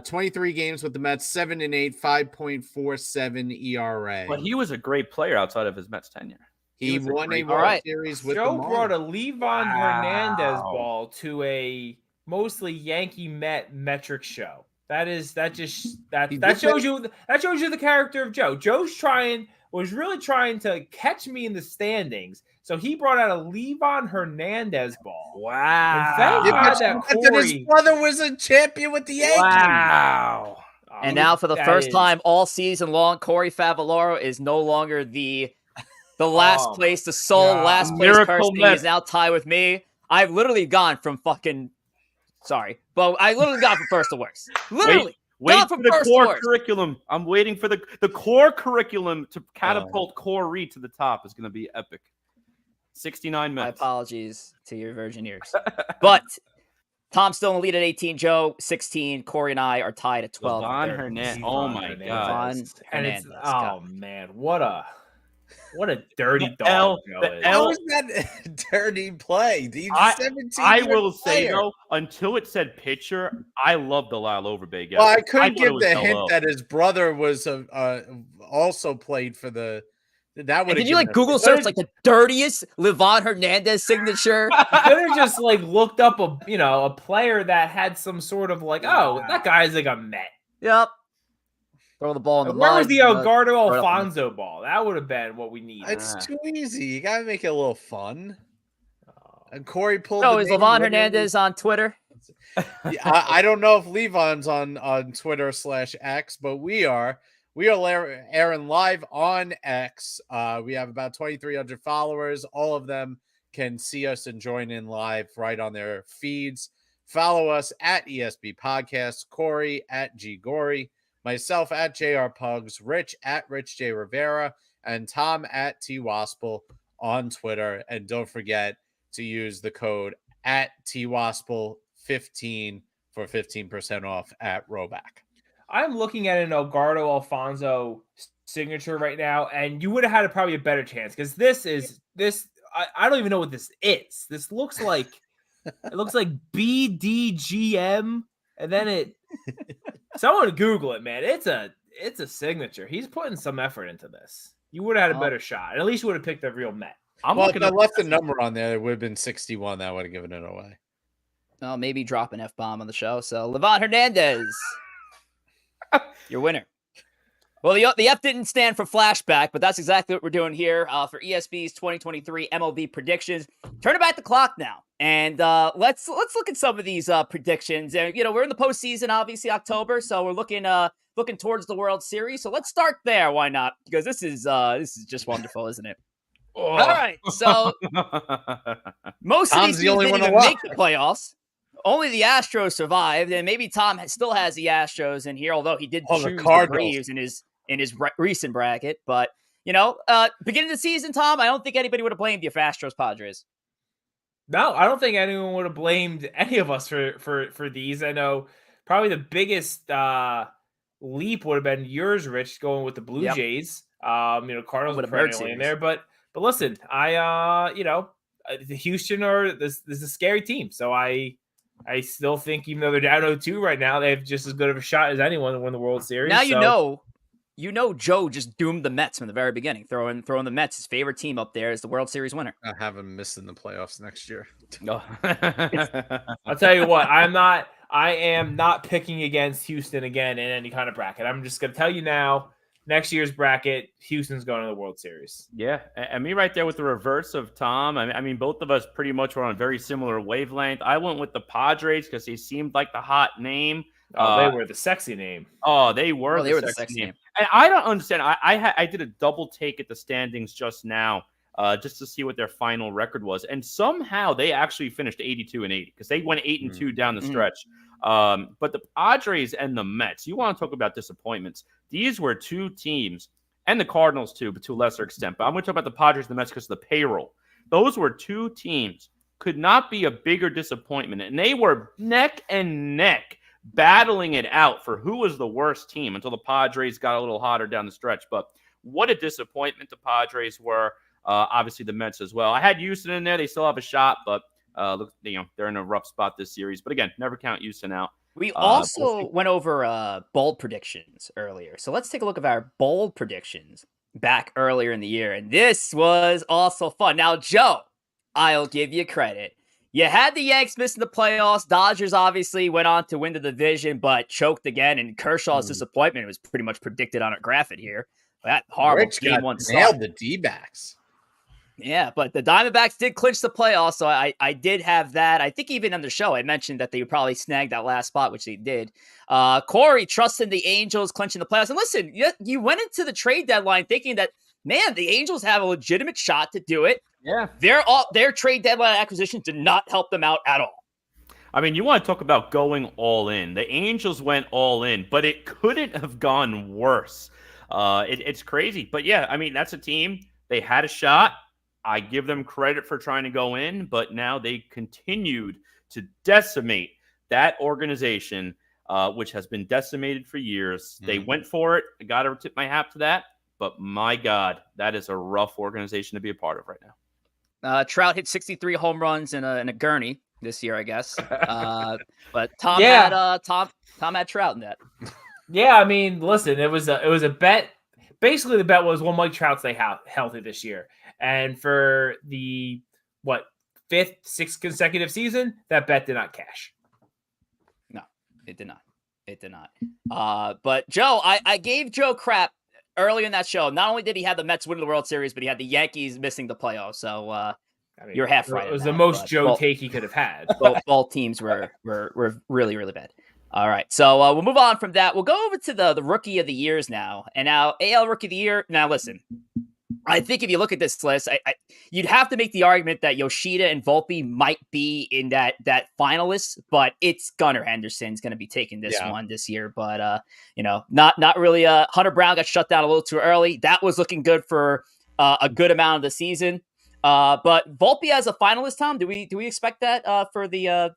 23 games with the Mets, 7-8, 5.47 ERA. But he was a great player outside of his Mets tenure. He was a won a great- World Alright. Series with Joe the brought a Marlins. Livan Hernandez Wow. ball to a mostly Yankee metric show. That He shows did you the character of Joe. Joe's trying was really trying to catch me in the standings. So he brought out a Levon Hernandez ball. Wow. And thank Yeah, God but that you forgot that his Corey. brother was a champion with the Yankees. Wow. And now, for the That first is- time all season long, Corey Favaloro is no longer the last Oh, place, the sole God. last place Miracle person. He Mets. is now tied with me. I've literally gone from sorry, but I literally got from first to worst. Literally. Wait Gone for from the first to core worst. curriculum. I'm waiting for the core curriculum to catapult Corey to the top. Is going to be epic. 69 My minutes. apologies to your virgin ears. But Tom's still in the lead at 18, Joe 16. Corey and I are tied at 12. Levon Third. Hernandez. Levon Oh my Hernandez. god. Levon And it's Hernandez. oh man, what a dirty The dog L- Joe the is. L- How is that a dirty play? He's I- 17 I will say player. though, until it said pitcher, I love the Lyle Overbay guy. Well, I thought couldn't it give was the LO. hint that his brother was also played for the. That would. And did you Google search the dirtiest Levon Hernandez signature? You could have just looked up a player that had some sort of that guy's like a Met. Yep. Throw the ball in the Where mug. was the Elgardo right up in Alfonso ball? That would have been what we needed. It's too easy. You gotta make it a little fun. And Corey pulled. Oh, the is name Levon literally- Hernandez on Twitter? Yeah, I don't know if Levon's on Twitter/X, but we are. We are airing live on X. We have about 2,300 followers. All of them can see us and join in live right on their feeds. Follow us at ESB Podcast, Corey at G Gory, myself at JR Pugs, Rich at Rich J Rivera, and Tom at T Waspel on Twitter. And don't forget to use the code at T Waspel 15 for 15% off at Roback. I'm looking at an Elgardo Alfonso signature right now, and you would have had probably a better chance because this. I don't even know what this is. This looks like BDGM, and then someone Google it, man. It's a signature. He's putting some effort into this. You would have had a better shot, and at least you would have picked a real Met. Well, if I left the number on there, it would have been 61. That would have given it away. Oh, maybe drop an F-bomb on the show. So Levon Hernandez, your winner. Well, the F didn't stand for flashback, but that's exactly what we're doing here for ESP's 2023 MLB predictions. Turn back the clock now, and let's look at some of these predictions. And we're in the postseason, obviously October, so we're looking towards the World Series. So let's start there. Why not? Because this is just wonderful, isn't it? All right, so most of these teams didn't even make the playoffs. Only the Astros survived, and maybe Tom still has the Astros in here, although he did choose the Braves in his recent bracket. But beginning of the season, Tom, I don't think anybody would have blamed you for Astros Padres. No, I don't think anyone would have blamed any of us for these. I know probably the biggest leap would have been yours, Rich, going with the Blue Jays. Cardinals are perennially in there, but listen, the Houston this is a scary team, so I still think even though they're down 0-2 right now, they have just as good of a shot as anyone to win the World Series. Now Joe just doomed the Mets from the very beginning, throwing the Mets, his favorite team, up there as the World Series winner. I have him missing the playoffs next year. I'll tell you what, I am not picking against Houston again in any kind of bracket. I'm just going to tell you now, next year's bracket, Houston's going to the World Series. Yeah, and me right there with the reverse of Tom. I mean, both of us pretty much were on a very similar wavelength. I went with the Padres because they seemed like the hot name. They were the sexy name. Oh, they were the sexy name. And I don't understand. I did a double take at the standings just now, just to see what their final record was, and somehow they actually finished 82-80 because they went 8-2 down the stretch. But the Padres and the Mets, you want to talk about disappointments? These were two teams, and the Cardinals too, but to a lesser extent. But I'm going to talk about the Padres and the Mets because of the payroll. Those were two teams, could not be a bigger disappointment, and they were neck and neck battling it out for who was the worst team until the Padres got a little hotter down the stretch. But what a disappointment the Padres were. Obviously the Mets as well. I had Houston in there. They still have a shot, but look, they're in a rough spot this series. But again, never count Houston out. We also went over bold predictions earlier. So let's take a look at our bold predictions back earlier in the year. And this was also fun. Now, Joe, I'll give you credit. You had the Yanks missing the playoffs. Dodgers obviously went on to win the division, but choked again. And Kershaw's disappointment was pretty much predicted on our graphic here. That horrible Rich game got one nailed start. the D-backs. Yeah, but the Diamondbacks did clinch the playoffs, so I did have that. I think even on the show I mentioned that they would probably snag that last spot, which they did. Corey trusting the Angels clinching the playoffs. And listen, you went into the trade deadline thinking that, man, the Angels have a legitimate shot to do it. Yeah. Their trade deadline acquisition did not help them out at all. I mean, you want to talk about going all in. The Angels went all in, but it couldn't have gone worse. It's crazy. But yeah, I mean, that's a team. They had a shot. I give them credit for trying to go in, but now they continued to decimate that organization, which has been decimated for years. They went for it. I got to tip my hat to that. But my God, that is a rough organization to be a part of right now. Trout hit 63 home runs in a gurney this year, I guess. But Tom had Trout in that. Yeah, I mean, listen, it was a bet. Basically, the bet was, well, Mike Trout stay healthy this year. And for the, 5th, 6th consecutive season, that bet did not cash. No, it did not. It did not. But Joe, I gave Joe crap early in that show. Not only did he have the Mets win the World Series, but he had the Yankees missing the playoffs. So I mean, you're half right. It was the most Joe take he could have had. Both teams were really, really bad. All right, so we'll move on from that. We'll go over to the Rookie of the Years now. And now AL Rookie of the Year. Now, listen, I think if you look at this list, you'd have to make the argument that Yoshida and Volpe might be in that finalist, but it's Gunnar Henderson's going to be taking this one this year. But not really. Hunter Brown got shut down a little too early. That was looking good for a good amount of the season. But Volpe as a finalist, Tom, do we expect that for the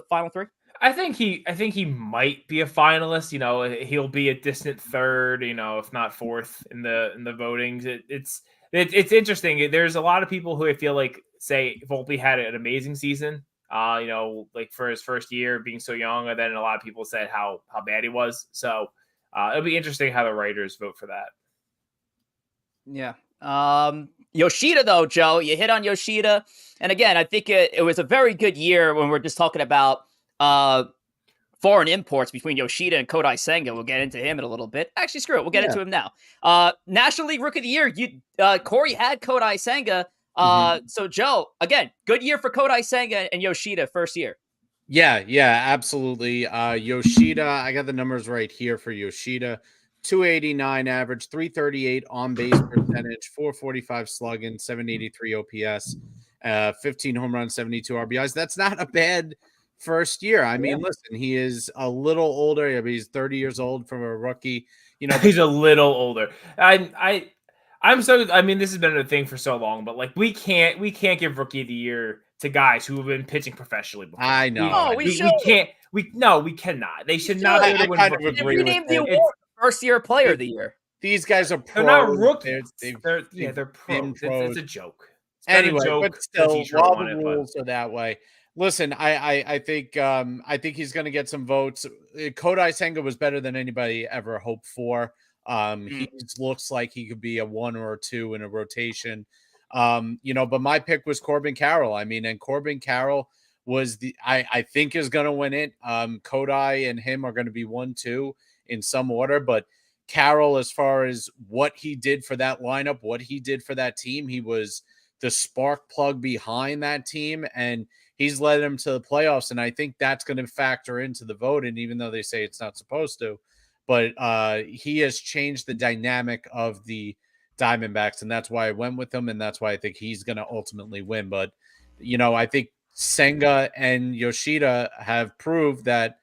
final three? I think he might be a finalist. He'll be a distant third. If not fourth in the votings. It's interesting. There's a lot of people who I feel like say Volpe had an amazing season. Like for his first year being so young, and then a lot of people said how bad he was. So it'll be interesting how the writers vote for that. Yeah. Yoshida, though, Joe, you hit on Yoshida, and again, I think it was a very good year when we're just talking about foreign imports between Yoshida and Kodai Senga. We'll get into him in a little bit. Actually, screw it. We'll get into him now. National League Rookie of the Year. Corey had Kodai Senga. So, Joe, again, good year for Kodai Senga and Yoshida first year. Yeah, absolutely. Yoshida, I got the numbers right here for Yoshida. 289 average, 338 on base percentage, 445 slugging, 783 OPS, 15 home runs, 72 RBIs. That's not a bad first year. I mean, listen, he is a little older. I mean, he's 30 years old from a rookie. He's a little older. I'm so. I mean, this has been a thing for so long, but like we can't give Rookie of the Year to guys who have been pitching professionally before. I know. We can't. We cannot. They should not be able to win. We named the award first year player of the year. These guys are pros. They're not rookies. They're pros. pros. It's a joke. Anyway, but still, all the rules are that way. Listen, I think he's going to get some votes. Kodai Senga was better than anybody ever hoped for. He looks like he could be a 1 or a 2 in a rotation. But my pick was Corbin Carroll. I mean, and Corbin Carroll was I think is going to win it. Kodai and him are going to be 1, 2 in some order, but Carroll, as far as what he did for that lineup, what he did for that team, he was the spark plug behind that team, and he's led them to the playoffs. And I think that's going to factor into the vote. And even though they say it's not supposed to, but he has changed the dynamic of the Diamondbacks, and that's why I went with him, and that's why I think he's going to ultimately win. But I think Senga and Yoshida have proved that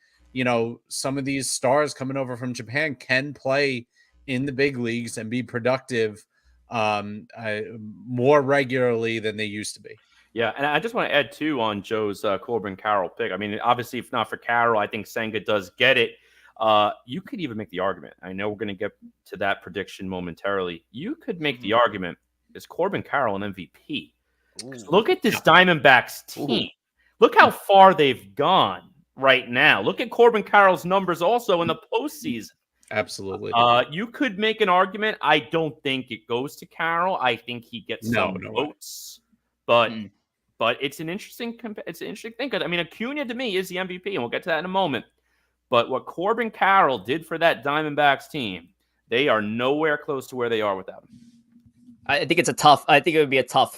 some of these stars coming over from Japan can play in the big leagues and be productive more regularly than they used to be. Yeah, and I just want to add too on Joe's Corbin Carroll pick. I mean, obviously, if not for Carroll, I think Senga does get it. You could even make the argument. I know we're going to get to that prediction momentarily. You could make the argument: is Corbin Carroll an MVP? Look at this Diamondbacks team. Look how far they've gone right now. Look at Corbin Carroll's numbers also in the postseason. Absolutely. You could make an argument. I don't think it goes to Carroll. I think he gets some votes, but it's an interesting thing. Because I mean, Acuna to me is the MVP, and we'll get to that in a moment. But what Corbin Carroll did for that Diamondbacks team, They are nowhere close to where they are without him. I think it would be a tough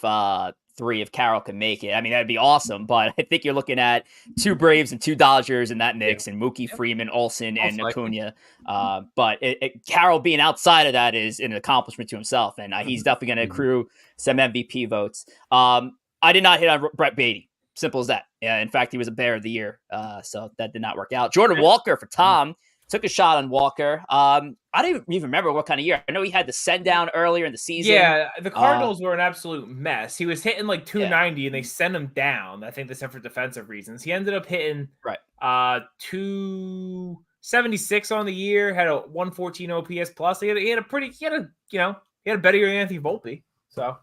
3 if Carroll can make it. I mean, that'd be awesome, but I think you're looking at 2 Braves and 2 Dodgers in that mix, and Mookie Freeman, Olsen, and Acuna. But Carroll being outside of that is an accomplishment to himself, and he's definitely going to accrue some MVP votes. I did not hit on Brett Beatty. Simple as that. Yeah, in fact, he was a Bear of the Year, so that did not work out. Jordan Walker for Tom. Took a shot on Walker. I don't even remember what kind of year. I know he had the send down earlier in the season. Yeah, the Cardinals were an absolute mess. He was hitting like 290 and they sent him down. I think they sent for defensive reasons. He ended up hitting 276 on the year, had a 114 OPS plus. He had a better year than Anthony Volpe. So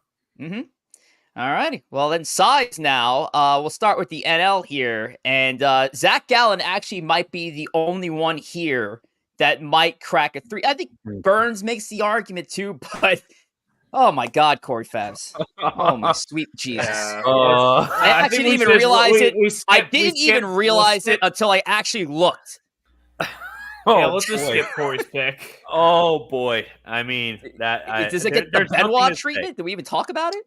All righty. Well, then size now. We'll start with the NL here. And Zach Gallen actually might be the only one here that might crack a 3. I think Burns makes the argument too, but oh my God, Corey Fabs. Oh my sweet Jesus. I actually didn't even realize it. I didn't even realize it until I actually looked. Let's just skip Corey's pick. Oh boy. I mean, does it get the Benoit treatment? Did we even talk about it?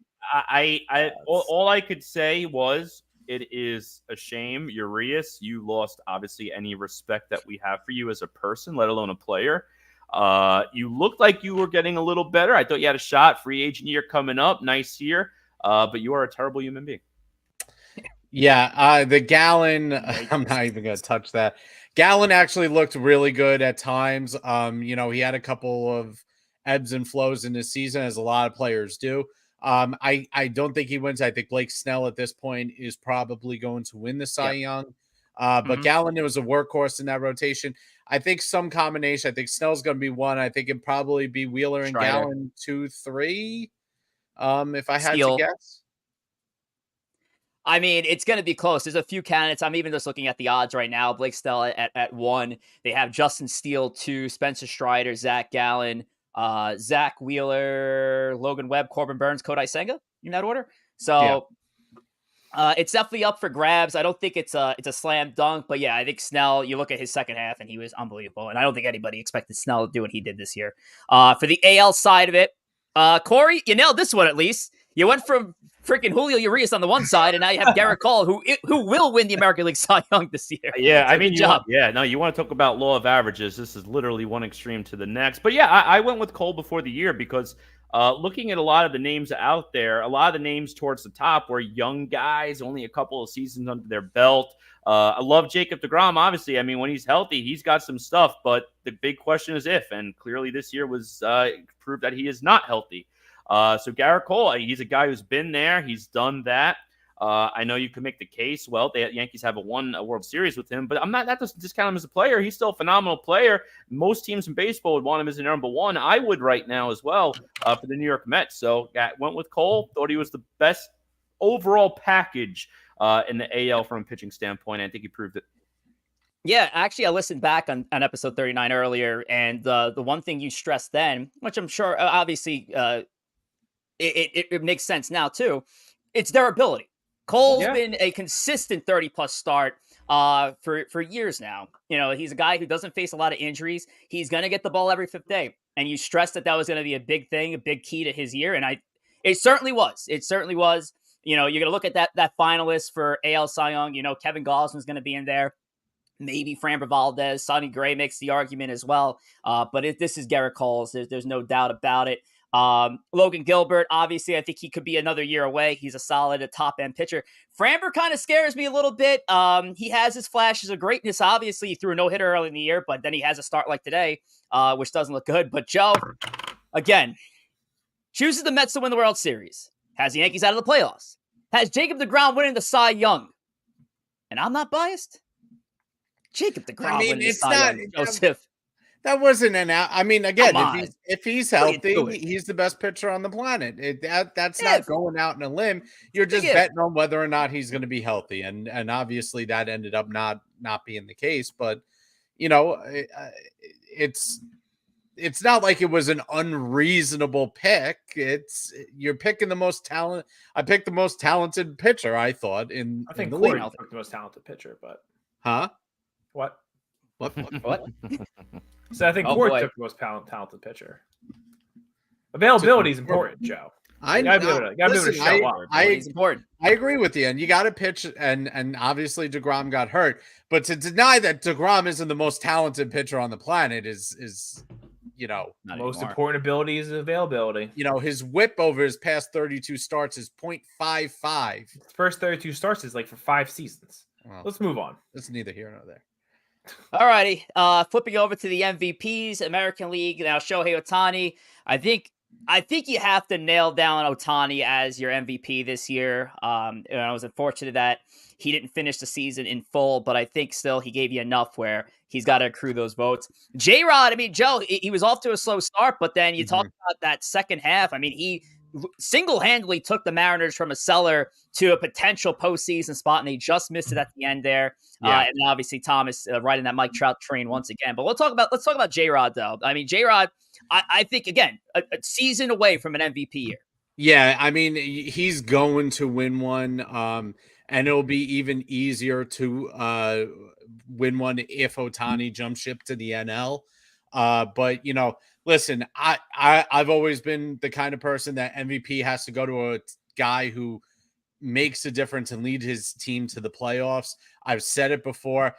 All I could say was it is a shame, Urias. You lost obviously any respect that we have for you as a person, let alone a player. You looked like you were getting a little better. I thought you had a shot. Free agent year coming up, nice year. But you are a terrible human being. Yeah, the Gallen. I'm not even going to touch that. Gallen actually looked really good at times. He had a couple of ebbs and flows in the season, as a lot of players do. I don't think he wins. I think Blake Snell at this point is probably going to win the Cy Young. But Gallen, it was a workhorse in that rotation. I think some combination. I think Snell's going to be 1. I think it'd probably be Wheeler and Gallen 2, 3. If I had to guess. I mean, it's going to be close. There's a few candidates. I'm even just looking at the odds right now. Blake Snell at 1. They have Justin Steele 2, Spencer Strider, Zach Gallen, Zach Wheeler, Logan Webb, Corbin Burns, Kodai Senga in that order. So it's definitely up for grabs. I don't think it's a slam dunk, but yeah, I think Snell, you look at his second half and he was unbelievable. And I don't think anybody expected Snell to do what he did this year. For the AL side of it, Corey, you nailed this one at least. You went from freaking Julio Urias on the one side, and now you have Garrett Cole, who will win the American League Cy Young this year. Yeah, I mean, you want to talk about law of averages. This is literally one extreme to the next. But yeah, I went with Cole before the year because looking at a lot of the names out there, a lot of the names towards the top were young guys, only a couple of seasons under their belt. I love Jacob deGrom, obviously. I mean, when he's healthy, he's got some stuff, but the big question is if, and clearly this year was proved that he is not healthy. So Garrett Cole, he's a guy who's been there. He's done that. I know you can make the case. Well, the Yankees have won a World Series with him, but that doesn't discount him as a player. He's still a phenomenal player. Most teams in baseball would want him as a number 1. I would right now as well for the New York Mets. So went with Cole. Thought he was the best overall package in the AL from a pitching standpoint. I think he proved it. Yeah, actually, I listened back on episode 39 earlier, and the one thing you stressed then, which I'm sure obviously it makes sense now too, it's durability. Cole's been a consistent 30-plus start for years now. He's a guy who doesn't face a lot of injuries. He's going to get the ball every 5th day. And you stressed that was going to be a big thing, a big key to his year. And it certainly was. It certainly was. You're going to look at that finalist for AL Cy Young. Kevin Gausman's going to be in there. Maybe Framber Valdez, Sonny Gray makes the argument as well. But this is Garrett Cole's. There's no doubt about it. Logan Gilbert, obviously, I think he could be another year away. He's a solid, top-end pitcher. Framber kind of scares me a little bit. He has his flashes of greatness. Obviously, he threw a no-hitter early in the year, but then he has a start like today, which doesn't look good. But Joe, again, chooses the Mets to win the World Series. Has the Yankees out of the playoffs. Has Jacob deGrom winning the Cy Young. And I'm not biased. Jacob deGrom winning the Cy Young, Joseph. That wasn't an out. I mean, again, if he's healthy, he's the best pitcher on the planet. That's not going out on a limb. You're just betting on whether or not he's going to be healthy, and obviously that ended up not being the case. But it's not like it was an unreasonable pick. You're picking the most talent. I picked the most talented pitcher. I thought I think the Corey league. picked the most talented pitcher, but huh? What? What? So I think Oh, Ford boy. took the most talented pitcher. Availability is important, Joe. You gotta be able to show up. It's important. I agree with you, and you got to pitch, and obviously DeGrom got hurt, but to deny that DeGrom isn't the most talented pitcher on the planet is Not Most anymore. important ability is availability. His whip over his past 32 starts is .55. His first 32 starts is like for 5 seasons. Well, Let's move on. it's neither here nor there. All righty. Flipping over to the MVPs, American League. Now, Shohei Ohtani. I think you have to nail down Ohtani as your MVP this year. And I was unfortunate that he didn't finish the season in full, but I think still he gave you enough where he's got to accrue those votes. J-Rod, I mean, Joe, he was off to a slow start, but then you talk about that second half. I mean, he single-handedly took the Mariners from a cellar to a potential postseason spot, and they just missed it at the end there. Yeah. And obviously Thomas riding that Mike Trout train once again. But let's talk about J-Rod though. I mean, J-Rod, I think again a season away from an MVP year. Yeah, I mean, he's going to win one, and it'll be even easier to win one if Ohtani jumps ship to the NL. But listen, I've always been the kind of person that MVP has to go to a guy who makes a difference and lead his team to the playoffs. I've said it before.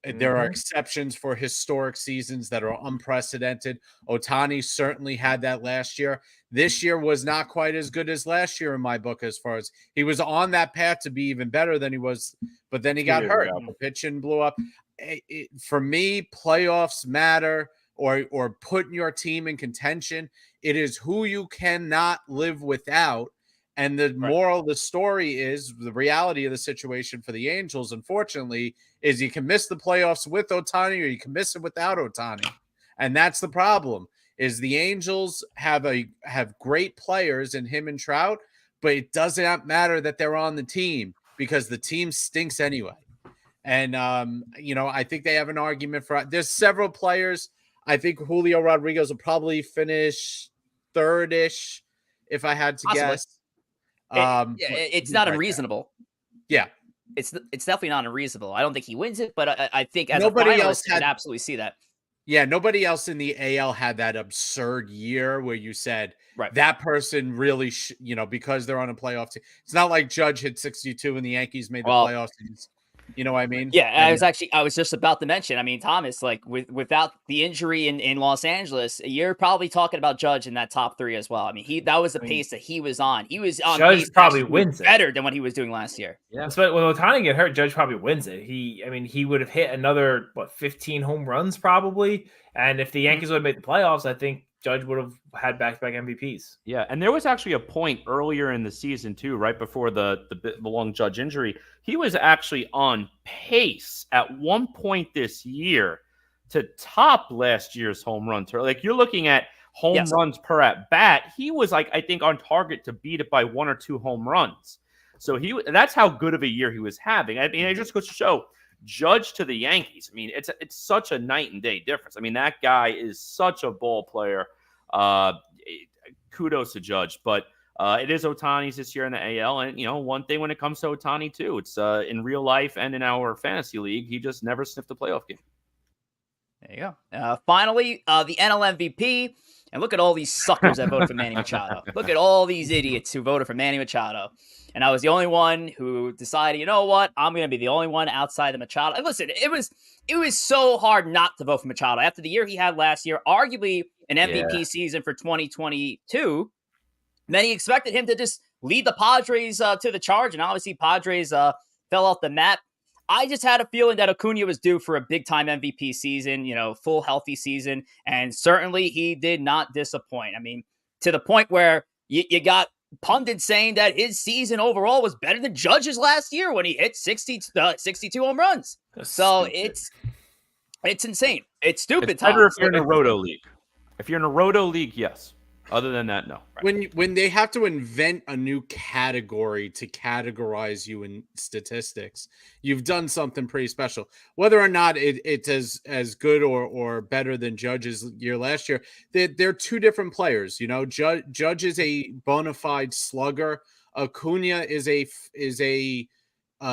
There are exceptions for historic seasons that are unprecedented. Ohtani certainly had that last year. This year was not quite as good as last year in my book, as far as he was on that path to be even better than he was, but then he got hurt. The pitching blew up. For me, playoffs matter, or putting your team in contention. It is who you cannot live without. And the moral of the story is the reality of the situation for the Angels, unfortunately, is you can miss the playoffs with Ohtani or you can miss it without Ohtani. And that's the problem, is the Angels have great players in him and Trout, but it doesn't matter that they're on the team because the team stinks anyway. And, I think they have an argument for – there's several players. I think Julio Rodriguez will probably finish third-ish if I had to guess. It's not unreasonable. Yeah, it's definitely not unreasonable. I don't think he wins it, but I think as nobody a finalist, else could absolutely see that. Yeah, nobody else in the AL had that absurd year where you said that person really, because they're on a playoff team. It's not like Judge hit 62 and the Yankees made the playoffs. You know what I mean? Yeah, I was just about to mention. I mean, Thomas, like without the injury in Los Angeles, you're probably talking about Judge in that top 3 as well. I mean, that was the pace that he was on. He was on Judge pace probably wins better than what he was doing last year. Yeah, but when Ohtani get hurt, Judge probably wins it. He would have hit another 15 home runs probably, and if the Yankees would have made the playoffs, I think Judge would have had back-to-back MVPs. Yeah, and there was actually a point earlier in the season too, right before the long Judge injury. He was actually on pace at one point this year to top last year's home run total. Like you're looking at home runs per at bat. He was I think on target to beat it by 1 or 2 home runs. So that's how good of a year he was having. I mean, it just goes to show Judge to the Yankees. I mean, it's such a night and day difference. I mean, that guy is such a ball player. Kudos to Judge, but it is Ohtani's this year in the AL. And, one thing when it comes to Ohtani, too, it's in real life and in our fantasy league, he just never sniffed a playoff game. There you go. Finally, the NL MVP. And look at all these suckers that voted for Manny Machado. Look at all these idiots who voted for Manny Machado. And I was the only one who decided, you know what? I'm going to be the only one outside of Machado. And listen, it was so hard not to vote for Machado. After the year he had last year, arguably an MVP season for 2022, many expected him to just lead the Padres to the charge. And obviously Padres fell off the map. I just had a feeling that Acuna was due for a big-time MVP season, full healthy season. And certainly he did not disappoint. I mean, to the point where you got pundits saying that his season overall was better than Judge's last year when he hit 62 home runs. So it's insane. It's stupid. It's better if you're in a roto league. If you're in a roto league, yes. Other than that, no. When they have to invent a new category to categorize you in statistics, you've done something pretty special. Whether or not it's as good or better than Judge's year last year, they're two different players. Judge is a bona fide slugger. Acuna is a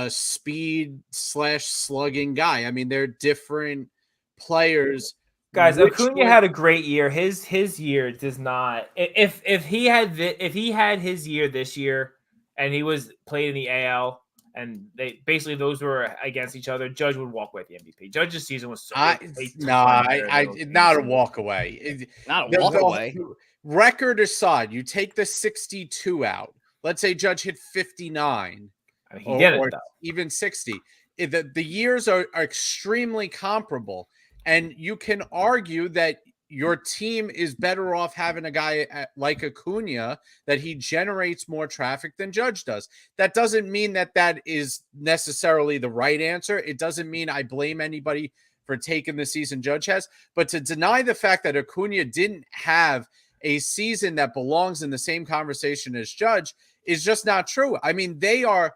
speed / slugging guy. I mean, they're different players. Guys, which Acuna had a great year. His year does not. If he had his year this year, and he was played in the AL, and they basically those were against each other, Judge would walk away with the MVP. Judge's season was not a walk away. Not a walk away. Record aside, you take the 62 out. Let's say Judge hit 59. I mean, he did it, though. Even 60. The years are extremely comparable. And you can argue that your team is better off having a guy like Acuna, that he generates more traffic than Judge does. That doesn't mean that is necessarily the right answer. It doesn't mean I blame anybody for taking the season Judge has. But to deny the fact that Acuna didn't have a season that belongs in the same conversation as Judge is just not true. I mean, they are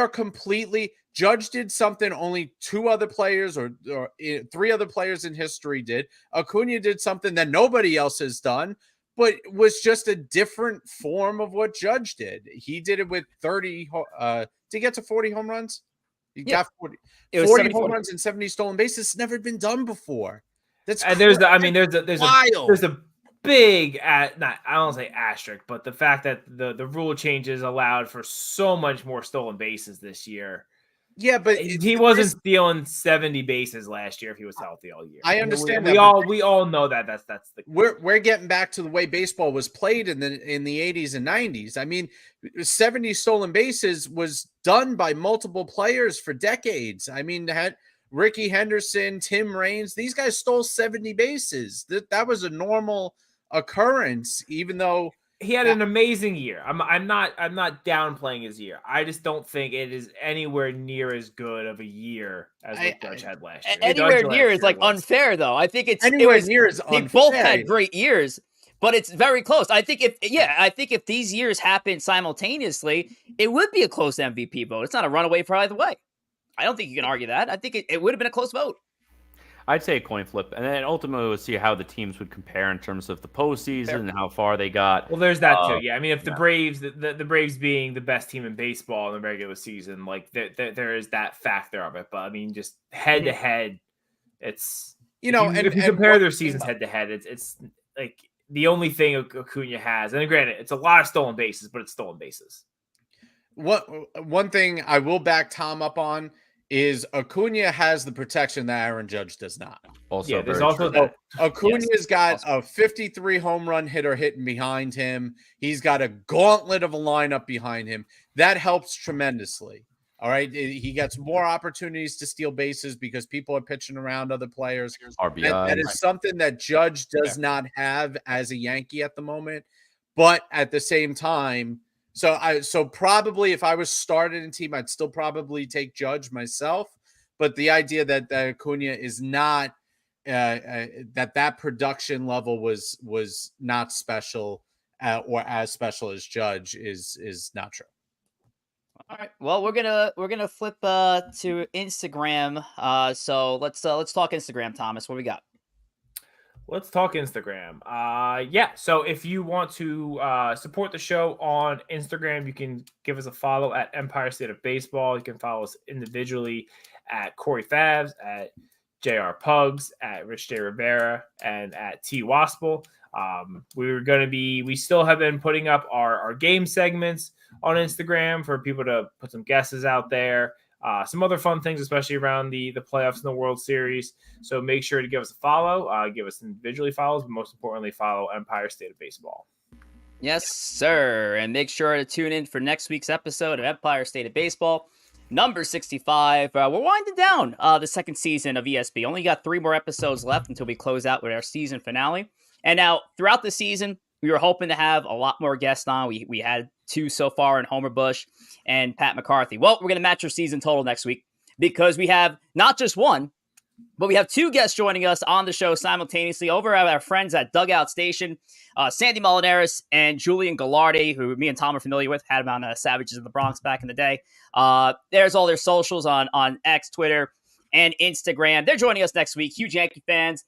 completely. Judge did something only two other players or three other players in history did. Acuna did something that nobody else has done, but was just a different form of what Judge did. He did it with 30. Did he get to 40 home runs? He got 40. It was 40 home runs and 70 stolen bases. It's never been done before. That's and there's a big I don't say asterisk, but the fact that the rule changes allowed for so much more stolen bases this year. Yeah, but he wasn't stealing 70 bases last year if he was healthy all year. I understand we all know that that's the we're getting back to the way baseball was played in the 80s and 90s. I mean, 70 stolen bases was done by multiple players for decades. I mean, had Ricky Henderson, Tim Raines, these guys stole 70 bases. That was a normal occurrence, even though he had an amazing year. I'm not downplaying his year. I just don't think it is anywhere near as good of a year as what Judge had last year. Anywhere near is like unfair, though. I think near is unfair. They both had great years, but it's very close. I think if these years happened simultaneously, it would be a close MVP vote. It's not a runaway for either way. I don't think you can argue that. I think it would have been a close vote. I'd say a coin flip, and then ultimately we'll see how the teams would compare in terms of the postseason and how far they got. Well, there's that too. Yeah, I mean, if the Braves, the Braves being the best team in baseball in the regular season, like there is that factor of it. But I mean, just head to head, it's if you compare their seasons head to head, it's like the only thing Acuna has. And granted, it's a lot of stolen bases, but it's stolen bases. One thing I will back Tom up on is Acuna has the protection that Aaron Judge does not. Also, there's also that. Acuna's got a 53 home run hitter hitting behind him. He's got a gauntlet of a lineup behind him. That helps tremendously. All right. He gets more opportunities to steal bases because people are pitching around other players. RBI. That is something that Judge does not have as a Yankee at the moment. But at the same time, So probably if I was starting a team, I'd still probably take Judge myself. But the idea that Acuna is not that production level was not special or as special as Judge is not true. All right. Well, we're gonna flip to Instagram. So let's talk Instagram, Thomas. What we got? Let's talk Instagram. So if you want to support the show on Instagram, you can give us a follow at Empire State of Baseball. You can follow us individually at Corey Favs, at JR Pugs, at Rich J. Rivera, and at T. Waspel. We still have been putting up our game segments on Instagram for people to put some guesses out there. Some other fun things, especially around the playoffs and the World Series. So make sure to give us a follow, give us individually follows, but most importantly, follow Empire State of Baseball. Yes, sir. And make sure to tune in for next week's episode of Empire State of Baseball, number 65. We're winding down the second season of ESB. Only got 3 more episodes left until we close out with our season finale. And now, throughout the season, we were hoping to have a lot more guests on. We had 2 so far in Homer Bush and Pat McCarthy. Well, we're going to match our season total next week because we have not just 1, but we have 2 guests joining us on the show simultaneously over at our friends at Dugout Station, Sandy Molinaris and Julian Gallardi, who me and Tom are familiar with, had him on Savages of the Bronx back in the day. There's all their socials on X, Twitter, and Instagram. They're joining us next week. Huge Yankee fans.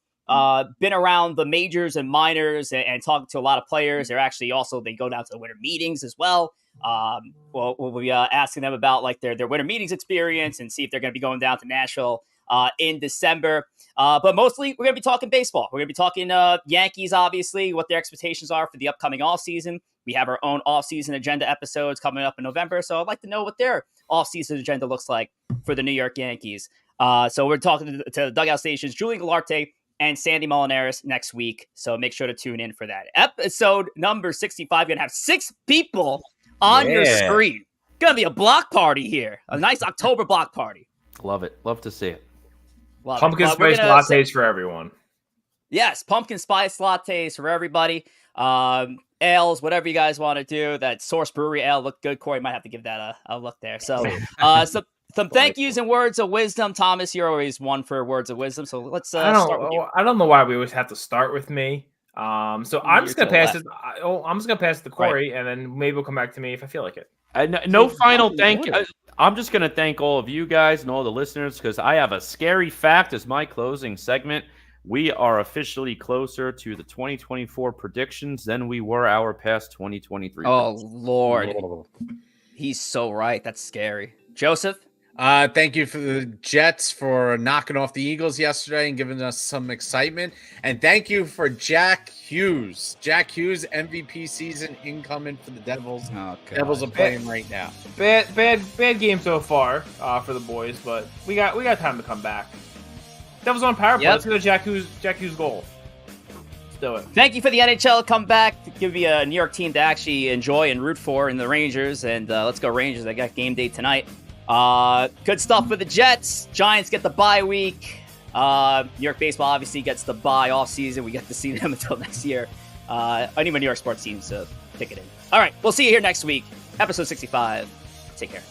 Been around the majors and minors and talking to a lot of players. They're actually they go down to the winter meetings as well. We'll be asking them about like their winter meetings experience and see if they're going to be going down to Nashville in December. But mostly, we're going to be talking baseball. We're going to be talking Yankees, obviously, what their expectations are for the upcoming offseason. We have our own offseason agenda episodes coming up in November, so I'd like to know what their offseason agenda looks like for the New York Yankees. So we're talking to the Dugout Station's Julian Galarte and Sandy Molinaris next week, so make sure to tune in for that. Episode number 65, going to have 6 people on your screen. Going to be a block party here, a nice October block party. Love it. Love to see it. Pumpkin spice lattes for everyone. Yes, pumpkin spice lattes for everybody. Ales, whatever you guys want to do. That Source Brewery ale looked good. Corey might have to give that a look there. So, some thank yous and words of wisdom. Thomas, you're always one for words of wisdom. So let's start with you. I don't know why we always have to start with me. So I'm just gonna pass it. I'm just gonna pass it to Corey, and then maybe we'll come back to me if I feel like it. No final thank you. I'm just going to thank all of you guys and all the listeners because I have a scary fact as my closing segment. We are officially closer to the 2024 predictions than we were our past 2023. Oh, Lord. He's so right. That's scary. Joseph? Thank you for the Jets for knocking off the Eagles yesterday and giving us some excitement. And thank you for Jack Hughes. Jack Hughes, MVP season incoming for the Devils. Oh, Devils are playing right now. Bad game so far for the boys, but we got time to come back. Devils on power play. Let's go to Jack Hughes goal. Let's do it. Thank you for the NHL comeback to give you a New York team to actually enjoy and root for in the Rangers. And let's go Rangers. I got game day tonight. Good stuff for the Jets. Giants get the bye week. New York baseball obviously gets the bye off season. We get to see them until next year. Anyone New York sports teams to pick it in. All right, we'll see you here next week. Episode 65. Take care.